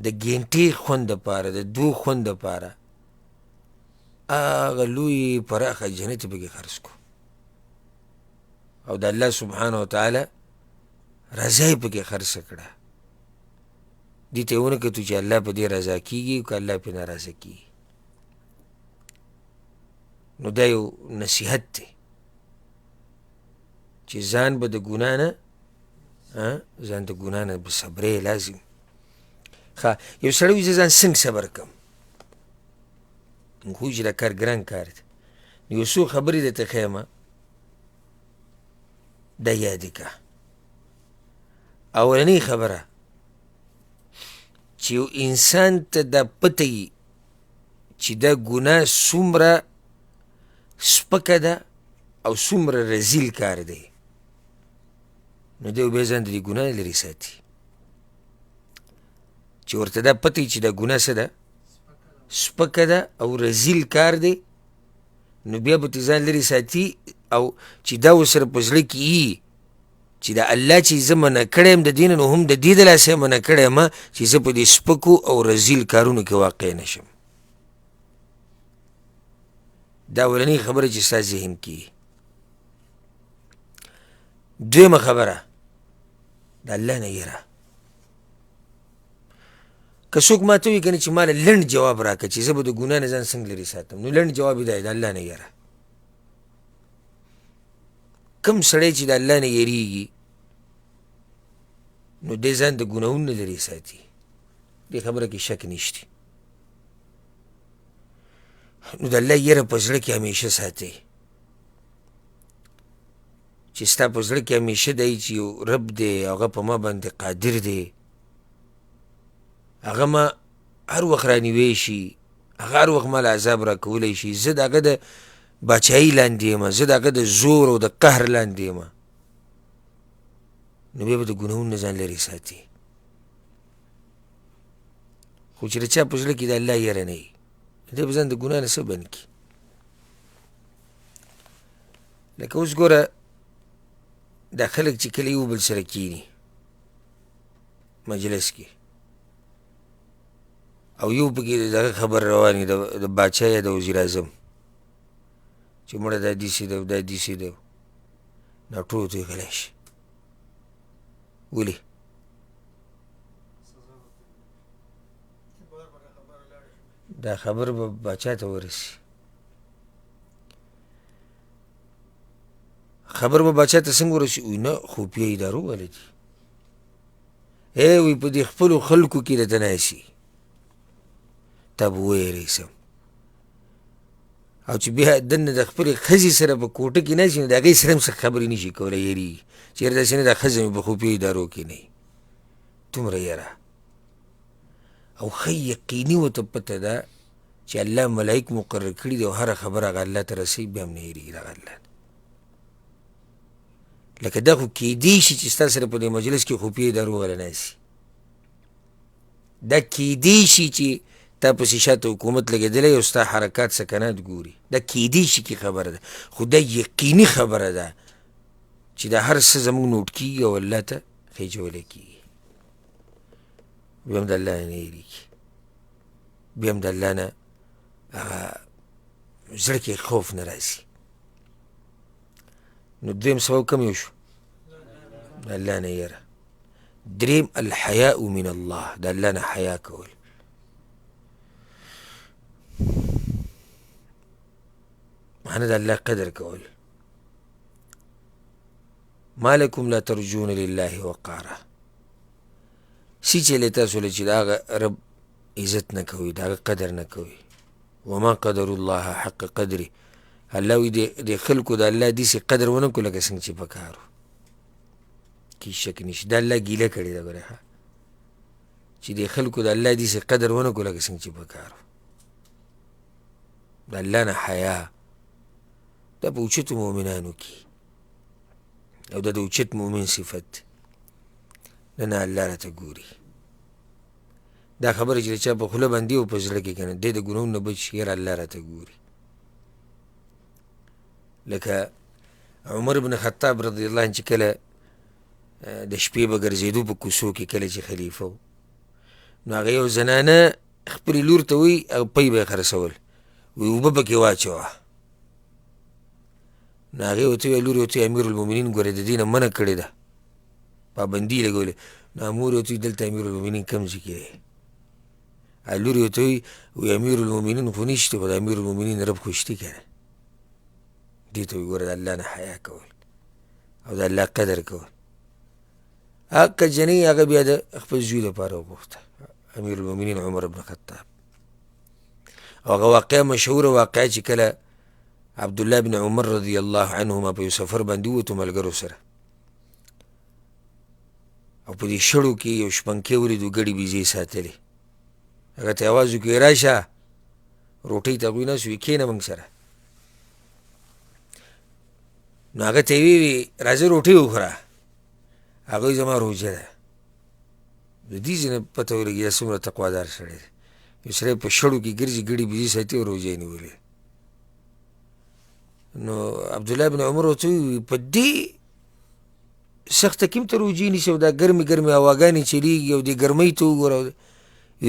د ګنټې خوند دپاره، د 2 خوند دپاره هغه لوی پراخه جنت یې پکې خرڅ کو او د الله سبحانه وتعالی رضا یې پکې خرڅه کړه. دې ته یې ونه کتو چې الله په دې رضا کېږي که الله پې ناراضه کېږي. نو دا یو نصیحت دی چې ځان به د ګناه نه ځان د ګناه نه به صبرې لازم. ښه، یو سړی وایي زه ځان څنګه صبر کړم؟ موږ وایو چې دا کار ګران کار دی. نو یو څو خبرې درته ښیمه، دا یادې کړه. اولنۍ خبره چې یو انسان ته دا پته وي چې دا ګناه څومره سپکه ده او څومره رذیل کار دی، نو دی بیا ځان د دې ګناه نه لرې ساتي. چې ورته دا پته وي چې دا ګناه څه ده؟ سپکه ده او رذیل کار دی، نو بیا به ترې ځان لرې ساتي. او چې دا ورسره په زړه کې وي چې د الله چې زه منع کړی یم د دې نه، نو هم د دې د لاسه منع کړی یم چې زه په دې سپکو او رذیل کارونو کې واقع نه شم. دا اولنۍ خبره چې ستا ذهن کې وي. دویمه خبره د الله نه یره. که څوک ما ته وایي که نه چې ما له لنډ جواب راکړه چې زه به د ګناه نه ځان څنګه لرې ساتم، نو لنډ جواب یې دا دی، د الله نه یره. کم سړی چې د الله نه یریږي نو دی ځان د ګناهونو نه لرې ساتي، دې خبره کې شک نشته. نو د الله یره په زړه کې همیشه ساتئ چې ستا په زړه کې همیشه دی چې یو رب دی، هغه په ما باندې قادر دی، هغه ما هر وخت رانیوی شي، هغه هر وخت ما له عذاب راکولی شي، زه د هغه د باچایي لاندې یم، زه د هغه د زور او د قهر لاندې یم. نو بیا به د ګناهونو نه ځان لرې ساتي. خو چې د چا په زړه کې د الله یره نه وي، دی به ځان د ګناه نه څه بند کړي؟ لکه اوس ګوره دا خلک چې کله یو بل سره کیني مجلس کې او یو پکې د دغه خبر روان وي د باچا یا د وزیر اعظم چې مړه دا داسې ده دا داسې ده دا ټولو ته یې غلی شي. ولې؟ دا خبر به باچا ته ورسي، خبر به باچا ته څنګه ورسي؟ وي نه خفیه ادارو والا دي، وی په دې خپلو خلکو کې راته ناستي تا به ویرېسم. او چې بیا دننه د خپلې ښځې سره په کوټه کې ناست وي نو د هغې سره هم څه خبرې نه شي کولی، یېرېږي چې یاره داسې نه دا ښځه مې په خفیه ادارو کې نه وي، دومره یره. او ښه یقیني ورته پته ده چې الله ملایک مقرر کړي دي او هره خبره هغه الله ته رسوي، بیا هم نه هېرېږي دغه الله. لکه دا خو کیدی شي چې ستا سره په دې مجلس کې خفیه ادارو والا ناست، دا کیدی شي چې تا پسې شاته حکومت لګېدلی او ستا حرکات سکنات ګوري، دا کیدی شي کې خبره ده، خو دا یقیني خبره ده چې دا هر څه زموږ نوټ کېږي او الله ته خېجولی کېږي. بیا هم د الله نه هېرېږي، بیا هم د الله نه هغه زړه کې خوف نه راځي. نو دریم سبب کوم یو شو؟ د الله نه یره. دریم الحیاء من الله، د الله نه حیا کول. معنی د الله قدر کول. ما لکم لا ترجون لله وقارا، سی چې له تاسو له چې د هغه رب عزت نه کوئ، د هغه قدر نه کوئ. وما قدر الله حق قدره، الله وی د خلکو د الله داسې قدر ونه کړو لکه څنګه چې پکار و. کې شک نشي د الله ګیله کړې ده ګوره چې د خلکو د الله داسې قدر ونه کړو لکه څنګه چې پکار و. د الله نه حیا دا په اوچتو مؤمنانو کې او دا د اوچت مؤمن صفت نه نه الله راته ګوري. دا خبره چې د چا په خوله باندې او په زړه کې که نه دی د ګناهونو نه بچ شي، یاره الله راته ګوري. لکه عمر بن خطاب رضی الله عنه چې کله د شپې به ګرځېدو په کوڅو کې کله چې خلیفه و، نو هغه یو زنانه خپلې لور ته وایي او پی به یې خرڅول، وایي اوبه پکې واچوه. نو هغې ورته وویل لور یې ورته امیر المؤمنین ګورې د دې نه منع کړې ده، پابندي یې لګولې. نو مور یې ورته وایي دلته امیر المؤمنین کوم ځای کې دی؟ لور یې ورته وایي امیر المؤمنین خو نشته، خو د امیر المؤمنین رب خو شته که نه. دې ته وایي ګوره د الله نه حیا کول او د الله قدر کول. حق جنۍ هغه بیا د خپل زوی لپاره وغوښته، امیر المؤمنین عمر بن خطاب. او هغه واقعه مشهوره واقعه چې کله عبدالله بن عمر رضی الله عنهما په یو سفر باندې ووتو ملګرو سره، او په دې شړو کې یو شپنکۍ ولیدو ګډې بیزې ساتلې. هغه ته یې اواز وکړي راشه روټۍ ته هغوی ناست وي کښېنه موږ سره. نو هغه ته یې ویې راځه روټۍ وخوره. هغه وایي زما روژه ده. د دې ځای نه پته ولګي دا څومره تقوادار سړی دی. یو سړی په شړو کې ګرځي ګډې بیزې ساتي او روژه یې نیولې. نو عبدالله بن عمر ورته ووایي په دې سخته کې هم ته روژې نیسې او دا ګرمې ګرمې هواګانې چلېږي او دې ګرمۍ ته وګوره،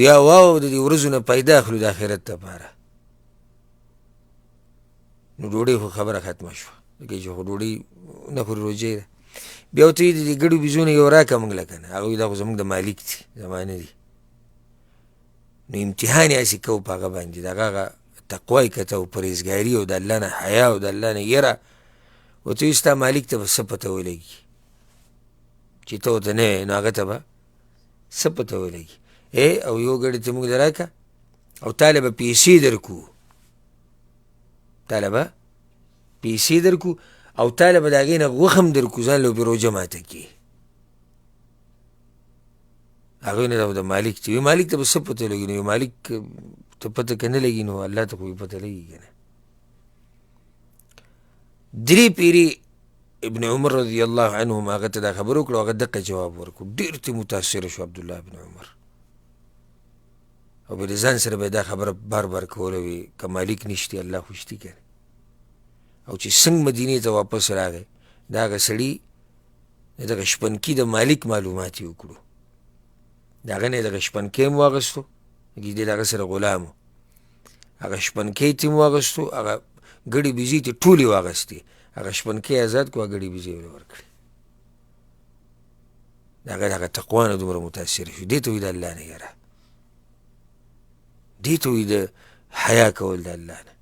یا واو د دې ورځو نه پیدا اخلو د آخرت دپاره. نو ډوډۍ خو خبره ختمه شوه، ځکه چې خو ډوډۍ نه خوري روژې ده. بیا ورته وایي د دې ګډو بیزو نه یو راکړه موږ له که نه. هغه وایي دا خو زموږ د مالک دي زما نه دي. نو امتحان یې هسې کوو په هغه باندې د هغه تقوا یې کته او پرهېزګاري او د الله نه حیا او د الله نه یره. ورته وایي ستا مالک ته به څه پته ولګي چې ته ورته نه یې، نو هغه ته به څه پته ولګي. او یو ګړی ته موږ راکړه او تاله به پیسې درکو، تاله به پیسې درکو او تاله به د هغې نه غوښه هم درکو، ځان له به روژه ماته کړي. هغوی نه د مالک ته وي، مالک ته به څه پته لګي؟ نو مالک ته پته که نه لګي نو الله ته خو پته لګي که نه. درې پیرې ابن عمر رضی الله عنهم هغه ته دا خبر وکړو، هغه دقه جواب ورکړو. ډېر ته متاثره شو عبدالله بن عمر او به د ځان سره به دا خبره بار بار کوله وي که مالک نشتی الله خو شتي که نه. او چې څنګه مدینې ته واپس راغی د هغه سړي د دغه شپنکي د مالک معلومات یې وکړو. د هغه نه یې دغه شپنکی هم واخیستو، د هغه سره غلام و، هغه شپنکی ته یې هم واخیستو، هغه ګډې بیزې ته ټولې واخیستې، هغه شپنکی آزاد کړو، هغه ګډې بیزې یې ورکړې. د هغه تقوا نه دومره متاثر شو. دې ته وایي د الله نه یره، دې ته وایي د حیا کول د الله نه.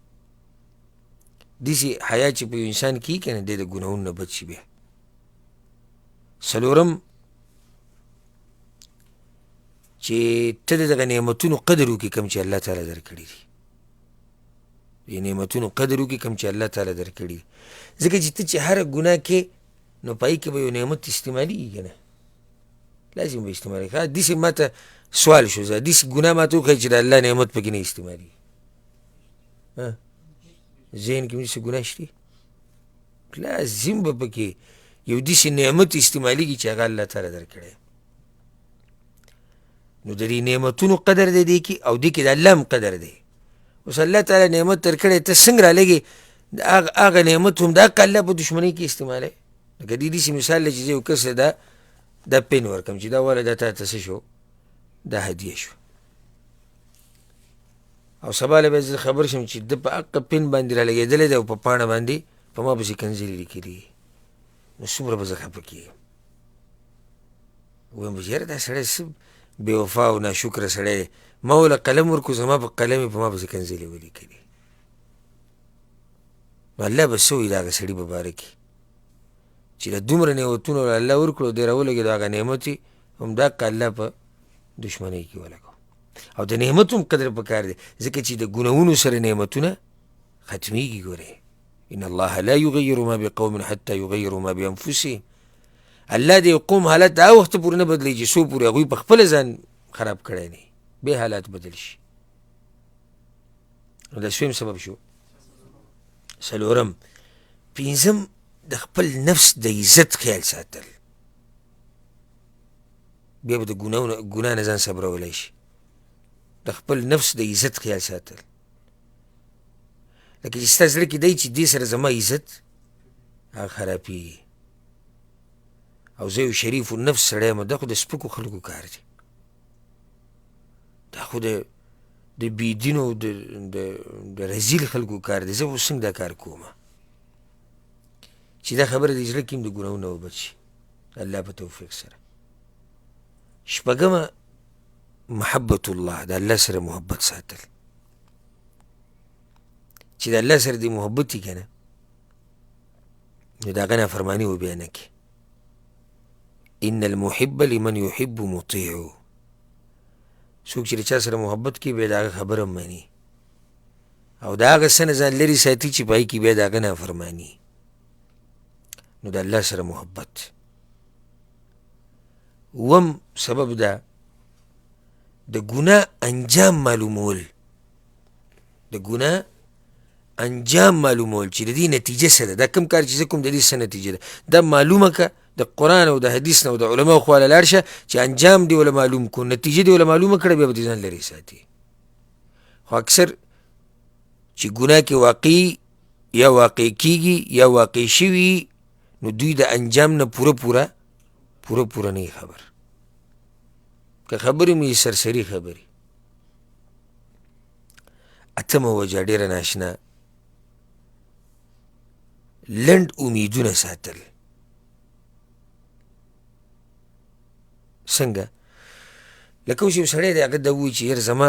داسې حیا چې په یو انسان کې وي که نه، دی د ګناهونو نه بچ شي. بیا څلورم چې ته د دغه نعمتونو قدر وکړي کوم چې الله تعالی درکړي دي. د نعمتونو قدر وکړي کوم چې الله تعالی درکړي دي. ځکه چې ته چې هره ګناه کې نو په هغې کې به یو نعمت استعمالېږي که نه، لازم به استعمالېږي. داسې ما ته سوال شو، زه داسې ګناه ما ته وښایي چې د الله نعمت پکې نه استعمالېږي. ذهن کې مې داسې ګناه شته، لازم به پکې یو داسې نعمت استعمالېږي چې هغه الله تعالی درکړی. نو د دې نعمتونو قدر دی دې کې، او دې کې د الله هم قدر دی. اوس الله تعالی نعمت درکړی، ته څنګه رالېږې هغه نعمت هم د حق الله په دشمنۍ کې استعمالوې. لکه دې داسې مثال دی چې زه یو کس دا پین ورکړم چې دا واله دا تا ته څه شو، دا هدیه شو، او سبا له به زه خبر شم چې ده په حقه پین باندې رالګېدلی دی او په پاڼه باندې په ما پسې کنځلې لیکلي، نو څومره به زه خفه کېږم. وایم به یاره دا سړی څه بې وفا او ناشکره سړی دی، ما وله قلم ورکړو، زما په قلم یې په ما پسې کنځلې ولیکلي. نو الله به څه وایي د هغه سړي په باره کې چې د دومره نعمتونو الله ورکړو، دی راولګېدو هغه نعمت یې همدا که الله په دشمنۍ کې ولګو. او د نعمت هم قدر پکار دی، ځکه چې د ګناهونو سره نعمتونه ختمیږي. ګورې ان الله لا یغیر ما بقوم حتی یغیروا ما بانفسهم. الله د یو قوم حالت دا وخت پورې نه بدلی چې څو پورې هغوی په خپله ځان خراب کړی نه بیا حالات بدل شي. نو دا سویم سبب شو. څلورم، پنځم د خپل نفس د عزت خیال ساتل. بیا به د ګناه نه ځان صبرولی شي. د خپل نفس د عزت خیال ساتل، لکه چې ستا زړه کې دی چې دې سره زما عزت هغه خرابېږي، او زه یو شریف النفس سړی یم. دا خو د سپکو خلکو کار دی، دا خو د بېدینو او د رذیل خلکو کار دی. زه خو څنګه دا کار کوم چې دا خبره د زړه کې هم د ګناهونو نه وبچ شي الله په توفیق سره. شپږمه، محبت الله، د الله سره محبت ساتل. چې د الله سره دې محبت وي که نه، نو د هغه نافرماني و بیا نه کړي. ان المحب لمن يحب مطیع. څوک چې د چا سره محبت کوي بیا د هغه خبره مني، او د هغه څه نه ځان لرې ساتي چې په هغې کې بیا د هغه نافرماني. نو د الله سره محبت. اووم سبب ده د ګناه انجام معلومول. د ګناه انجام معلومول چې د دې نتیجه څه ده، دا کوم کار چې زه کوم د دې څه نتیجه ده، دا معلومه که د قرآن او د حدیث نه او د علماو خواله لاړ شه چې انجام دې وله معلوم کړو، نتیجه دې وله معلومه کړه، بیا به دې ځان لرې ساتي. خو اکثر چې ګناه کې واقعي یا واقع کېږي یا واقع شوي، نو دوی د انجام نه پوره نه خبر. که خبرې مې سرسري خبرې. اتمه وجه ډېره ناشنا، لنډ امیدونه ساتل. څنګه؟ لکه اوس یو سړی دی هغه دا وایي چې یاره زما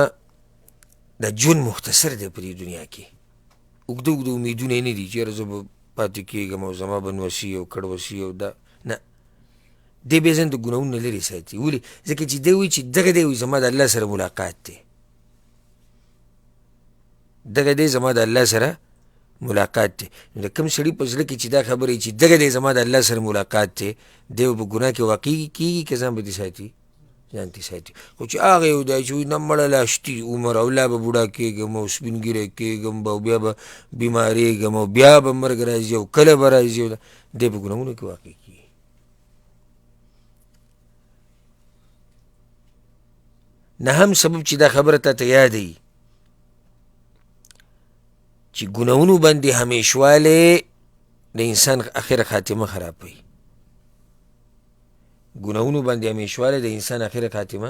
دا ژوند مختصر دی په دې دنیا کې، اوږده امیدونه یې نه دي چې یاره زه به پاتې کېږم او زما به نوسي او کړوسي او دا نه. دی بیا ځان د ګناهونو نه لرې ساتي. ولې؟ ځکه چې دی وایي چې دغه دی وایي زما د الله سره ملاقات دی، دغه دی زما د الله سره ملاقات دی. نو د کوم سړي په زړه کې چې دا خبره چې دغه دی زما د الله سره ملاقات دی، دی به په ګناه کې واقع کېږي که ځان به دې ساتي؟ ځان دې ساتي. خو چې هغه یو دی چې نه مړه لا شتي عمر او لا به بوډا کېږم او سپین ږیری کېږم او بیا به بیمارېږم او بیا به مرګ راځي او کله به راځي، دی په ګناهونو کې واقع کېږي. نهم سبب چې دا خبره تا ته یادوي، چې ګناهونو باندې همیشوالی د انسان اخره خاتمه خرابوي. ګناهونو باندې همیشوالی د انسان اخره خاتمه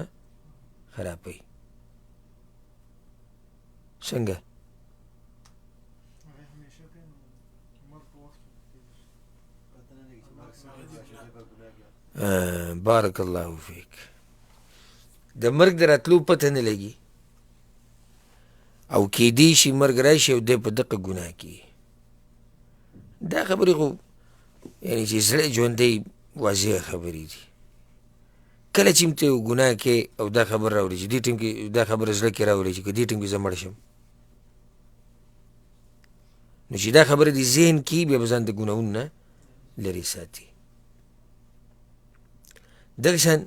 خرابوي. څنګه؟ بارک الله فیک. د مرګ د راتلو پته نه لګي او کیدی شي مرګ راشي او دی په دقه ګناه کوي. دا خبرې خو یعنې چې زړه ژوندی واضح خبرې دي. کله چې ته یو ګناه کوې او دا خبر راوړي چې دې ټیم کې دا خبره زړه کې راوړي چې که دې ټیم کې زه مړ شم، نو چې دا خبره دې ذهن کې بیا به ځان د ګناهونو نه لرې ساتي. دغه شان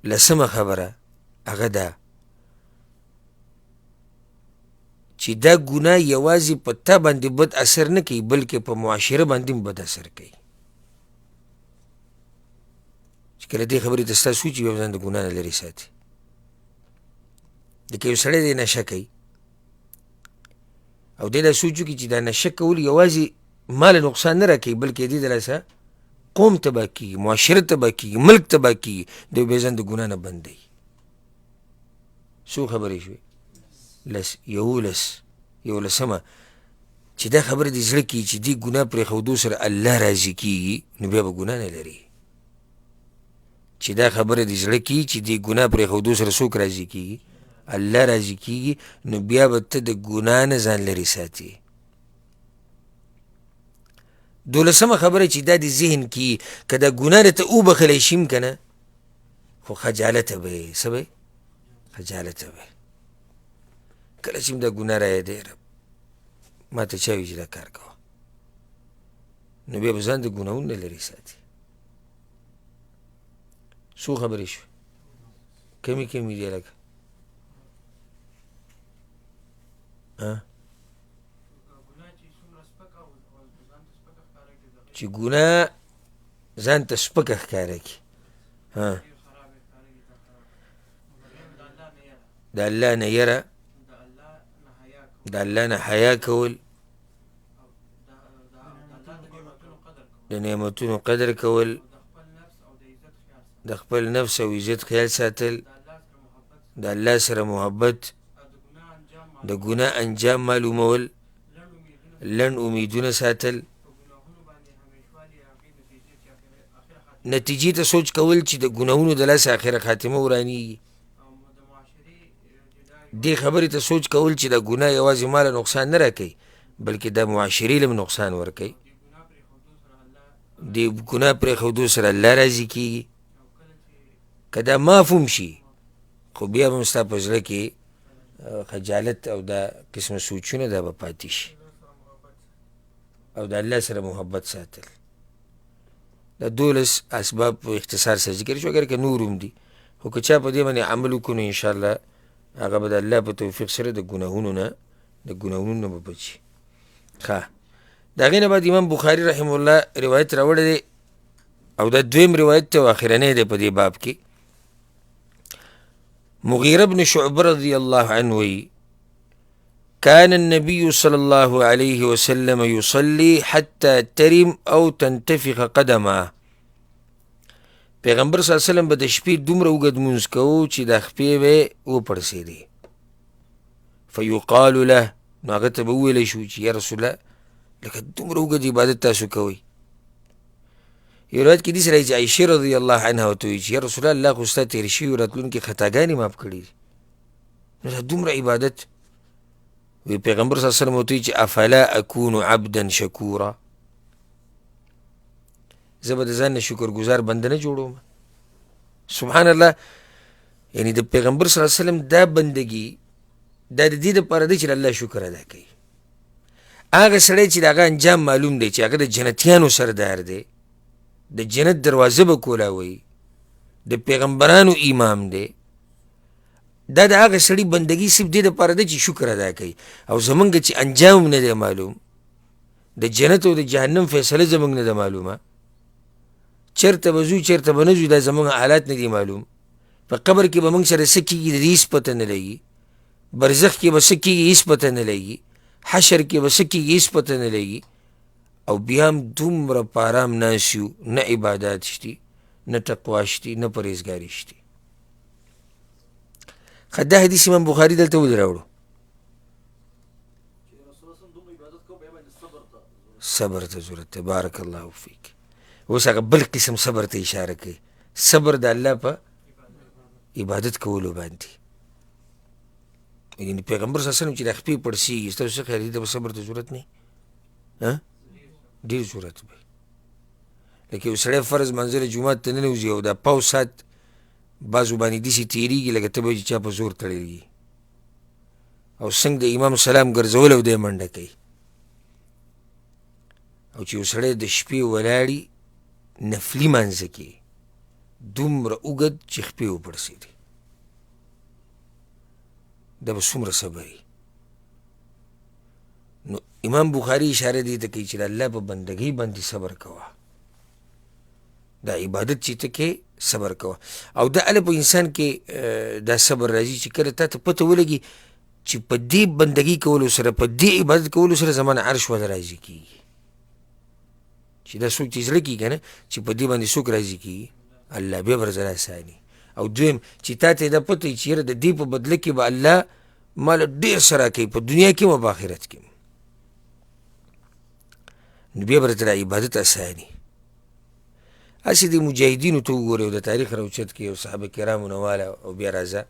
لسمه خبره هغه ده چې دا ګناه یوازې په تا باندې بد اثر نه کوي بلکې په معاشره باندې هم بد اثر کوي. چې کله دې خبرې ته ستا سوچ بیا به ځان د ګناه نه لرې ساتي. لکه یو سړی دی نشه کوي او دی دا سوچ وکړي چې دا نشه کول یوازې مال نقصان نه راکوي بلکې دې د لاسه قوم تباه کېږي، معاشره تباه کېږي، ملک تباه کېږي، دی بیا ځان د ګناه نه بندوي. څو خبرې شوې؟ یولسمه چې دا خبره دې زړه کېږي چې دې ګناه پرېښودو سره الله راضي کېږي نو بیا به ګناه نه لري. چې دا خبره دې زړه کېږي چې دې ګناه پرېښودو سره څوک راضي کېږي؟ الله راضي کېږي، نو بیا به ته د ګناه نه ځان لرې ساتي. دولسمه خبره چې دا د ذهن کې که دا ګناه درته وبخلی شي که نه خو خجالته به یې څه به یې؟ خجالته به یې. کله چې دا ګناه رایادوي رب ما ته چا وي چې دا کار کوه نو بیا به ځان د ګناهونو نه لرې ساتي. څو خبرې شوې؟ کمې دي لکه چې ګناه ځان ته سپکه ښکاره کړي. د الله نه یره، د الله نه حیا کول، د نعمتونو قدر کول، د خپل نفس او عزت خیال ساتل، د الله سره محبت، د ګناه انجام معلومول، لنډ امیدونه ساتل، نتیجې ته سوچ کول چې د ګناهونو د لاسه آخره خاتمه ورانیږي. دې خبرې ته سوچ کول چې د ګناه یوازې مال نقصان نه راکوي بلکې د معاشرې له نقصان ورکوي. د ګناه پرېښودو سره الله راضي کېږي. که دا مفهوم شي خو بیا به هم ستا په زړه کې خجالت او دا قسمه سوچونه دا به پاتې شي. او د الله سره محبت ساتل. دا 12 اسباب په اختصار سره ذکر شو، اگر که نور هم دي خو که چا په دې باندې عمل وکړو نو انشاءالله هغه به د الله په توفیق سره د ګناهونو نه به بچي. ښه، د هغې نه بعد امام بخاري رحمه الله روایت راوړی دی او دا دویم روایت دی او اخرنی دی په دې باب کې. مغیره بن شعبه رضی الله عنه وی كان النبي صلى الله عليه وسلم يصلي حتى ترم او تنتفخ قدمه. پیغمبر صلی الله علیه وسلم به د شپې دومره اوږد لمونځ کوو چې د خپې به وپړسېدې. فیقال له، نو هغه ته به وویلی شو چې یا رسول الله لکه دومره اوږد عبادت تاسو کوئ. یو روایت کې داسې راځي چې عایشې رضی الله عنها ورته وایي چې یا رسول الله خو ستا تېرې شوي راتلونکي خطاګانې معاف کړي دي، نو دا دومره عبادت. وی پیغمبر صلی الله علیه وسلم ورته وایي چې افلا اکون عبدا شکورا، زه به د ځان نه شکرګزار بنده نه جوړوم. سبحان الله. یعنی د پیغمبر صلی الله علیه وسلم دا بندگی دا د دې دپاره دی چې د الله شکر ادا کوي. هغه سړی چې د هغه انجام معلوم دی چې هغه د جنتیانو سردار دی، د جنت دروازه به کولاوي، د پیغمبرانو امام دی، دا د هغه سړي بندګي صرف دې دپاره ده چې شکر ادا کوي. او زمونږ چې انجام نه دی معلوم، د جنت او د جهنم فیصله زمونږ نه ده معلومه، چېرته به ځو چېرته به نه ځو دا زمونږ حالات نه دي معلوم، په قبر کې به موږ سره څه کېږي د دې هېڅ پته نه لګي. برزخ کې به څه کېږي هېڅ پته نه لګي، حشر کې به څه کېږي هېڅ پته نه لګي، او بیا هم دومره په ارام ناست یو، نه عبادات شتي، نه تقوا شتي، نه پرهیزګاري شتي. ښه دا حدیث امام بخاري دلته ولې راوړو؟ صبر ته ضرورت دی. بارک الله فیک. اوس هغه بل قسم صبر ته اشاره کوي، صبر د الله په عبادت کولو باندې. یعنې پیغمبر صلی الله علیه وسلم چې د خپې پړسېږي، ستاسو څه خیال دی د به صبر ته ضرورت نه وي؟ ډېر ضرورت وي. لکه یو سړی فرض منزل جومات ته ننوځي او دا پاو ساعت بعضو باندې داسې تېرېږي لکه ته به چې چا په زور تړلی او څنګه د امام سلام ګرځول او دی منډه کوي. او چې یو سړی د شپې ولاړي نفلي مانځه کې دومره اوږد چې خپې وپړسېدي، دا به څومره صبر وي. نو امام بخاري اشاره دې ته کوي چې د الله په بندګۍ باندې صبر کوه، دا عبادت چې ته کې صبر کوه. او دا هله په انسان کې دا صبر راځي چې کله تا ته پته ولګي چې په دې بندګۍ کولو سره، په دې عبادت کولو سره زما نه عرش ولا راضي کېږي. چې دا څوک چې زړه کېږي که نه چې په دې باندې څوک راضي کېږي؟ الله. بیا به رزله اساني. او دویم چې تا ته دا پته وي چې یاره د دې په بدله کې به الله ماله ډېر څه راکوي په دنیا کې هم په آخرت کې هم، نو بیا به درته عبادت اساني. هسې د مجاهدینو ته وګورئ او د تاریخ راوچت کړئ او صحابه کرامو نه واله او بیا راځه،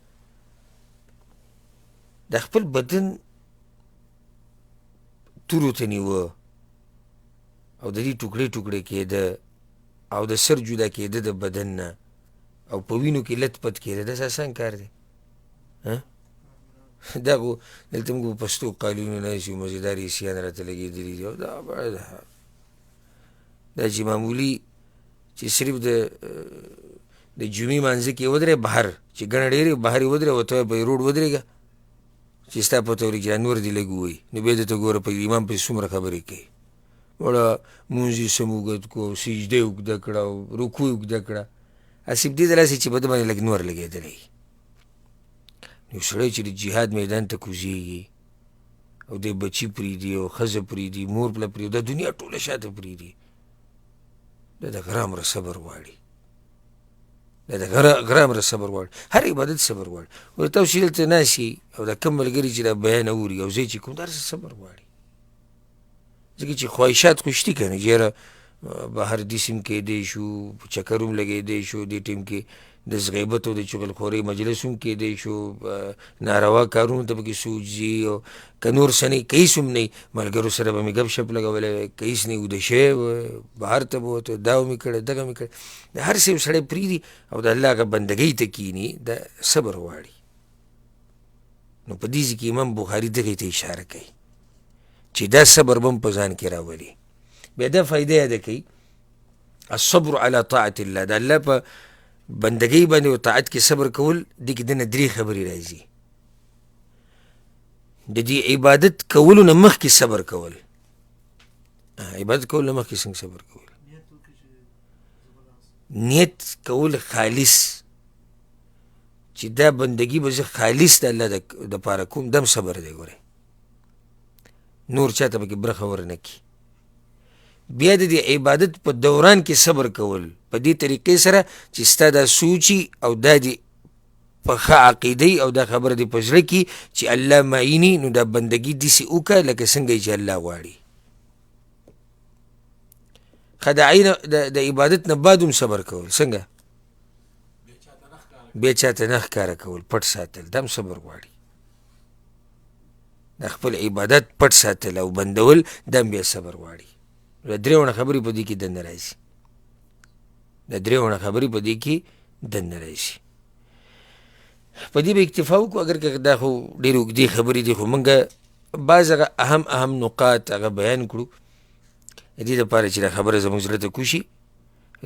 د خپل بدن تورو ته نیوه او د دې ټوکړې ټوکړې کېده او د سر جدا کېده د بدن نه او په وینو کې لت پت کېده. داسې اسان کار دی؟ دا خو دلته موږ په پښتو قالونو ناست یو، مزېدار عیسیان راته لګېدلي دي او دا چې معمولي چې صرف د جمعې مانځه کې ودرې بهر چې ګڼه ډېرې بهر یې ودرې او ته په روډ ودرېږه چې ستا پته ولګي چې نور دې لږ ووایي، نو بیا درته ګوره په امام پسې څومره خبرې کوي. وړه مونځ یې سم اوږد کړو، سجده یې اوږده کړه او رکوع یې اوږده کړه، اسیب دې داسې چې په ده باندې لږ نور لګېدلی. یو سړی چې د جهاد میدان ته کوزېږي او دی بچي پرېږدي او ښځه پرېږدي، مور پله پرېږدي، دا دنیا ټوله شاته پرېږدي، دا د غرامره صبر غواړي. دا د غرامره صبر غواړي. هر عبادت صبر غواړي. او تاسو چې دلته ناست یې او دا کم ملګري چې دا بیان اوري او زه چې کوم دا هر څه صبر غواړي. ځکه چې خواهشات خو شتي که نه، چې یاره بهر دې سیم کېدی شو، په چکر هم لګېدی شو، دې ټیم کې د غیبت او د چغلخورۍ مجلس هم کېدی شو، ناروا کارونو ته پکې څوک ځي او که نور څه نه کهیڅ هم نه، ملګرو سره به مې ګپ شپ لګولی وی، کهیڅ نه اوده شوی و، بهر ته به وته، دا مې کړی دغه مې کړی. د هر څه یو سړی پرېږدي او د الله هغه بندګۍ ته کښېني، دا صبر غواړي. نو په دې ځای کې امام بخاري دغې ته اشاره کوي چې دا صبر به هم په ځان کې راولي. بیا دا فایده یاده کوي، الصبر علی طاعت الله، د الله په بندګۍ باندې او طاعت کې صبر کول، دې کې دنه درې خبرې راځي. د دې عبادت کولو نه مخکې صبر کول، عبادت کولو نه مخکې څنګه صبر کول؟ نیت کول خالص، چې دا بندګي به زه خالص د الله دپاره کوم، دم صبر دی. ګورئ نور چاته پکې برخه ورنه کړي. بیا د دې عبادت په دوران کې صبر کول په دې طریقې سره چې ستا دا سوچي او دا دې په ښه عقیدې او دا خبره دې په زړه کې چې الله معیني، نو دا بندګي داسې وکړه لکه څنګه چې الله غواړي. ښه د عین د عبادت نه بعد هم صبر کول، څنګه؟ بیا چاته نه ښکاره کول، پټ ساتل، دا هم صبر غواړي. د خپل عبادت پټ ساتل او بندول، دا هم بیا صبر غواړي. د درېونه خبرې په دې کې دننه راځي، د درېونه خبرې په دې کې دننه راځي. په دې به اکتفا وکړو، اگر که دا خو ډېرې اوږدې خبرې دي، خو موږ بعض هغه اهم نقاط هغه بیان کړو د دې دپاره چې دا خبره زموږ زړه ته کوشي.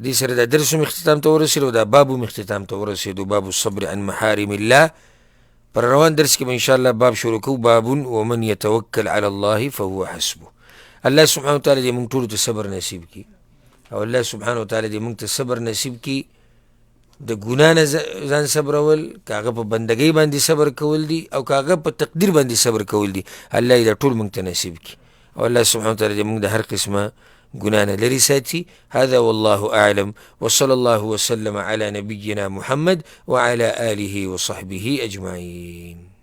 دې سره دا درس هم اختتام ته ورسېدو، دا باب هم اختتام ته ورسېدو، باب الصبر عن محارم الله. پر روان درس کې به انشاءالله باب شروع کوو، باب ومن يتوکل علی الله فهو حسبه. الله سبحانه وتعالی دې موږ ټولو ته صبر نصیب کړي او الله سبحانه وتعالی دې موږ ته صبر نصیب کړي د ګناه نه ځان صبرول، که هغه په بندګۍ باندې صبر کول دي او که هغه په تقدیر باندې صبر کول دي. الله یې دا ټول موږ ته نصیب کړي او الله سبحانه وتعالی دې موږ د هر قسمه ګناه نه لرې ساتي. هذا والله أعلم وصلى الله وسلم على نبينا محمد وعلى آله وصحبه أجمعين.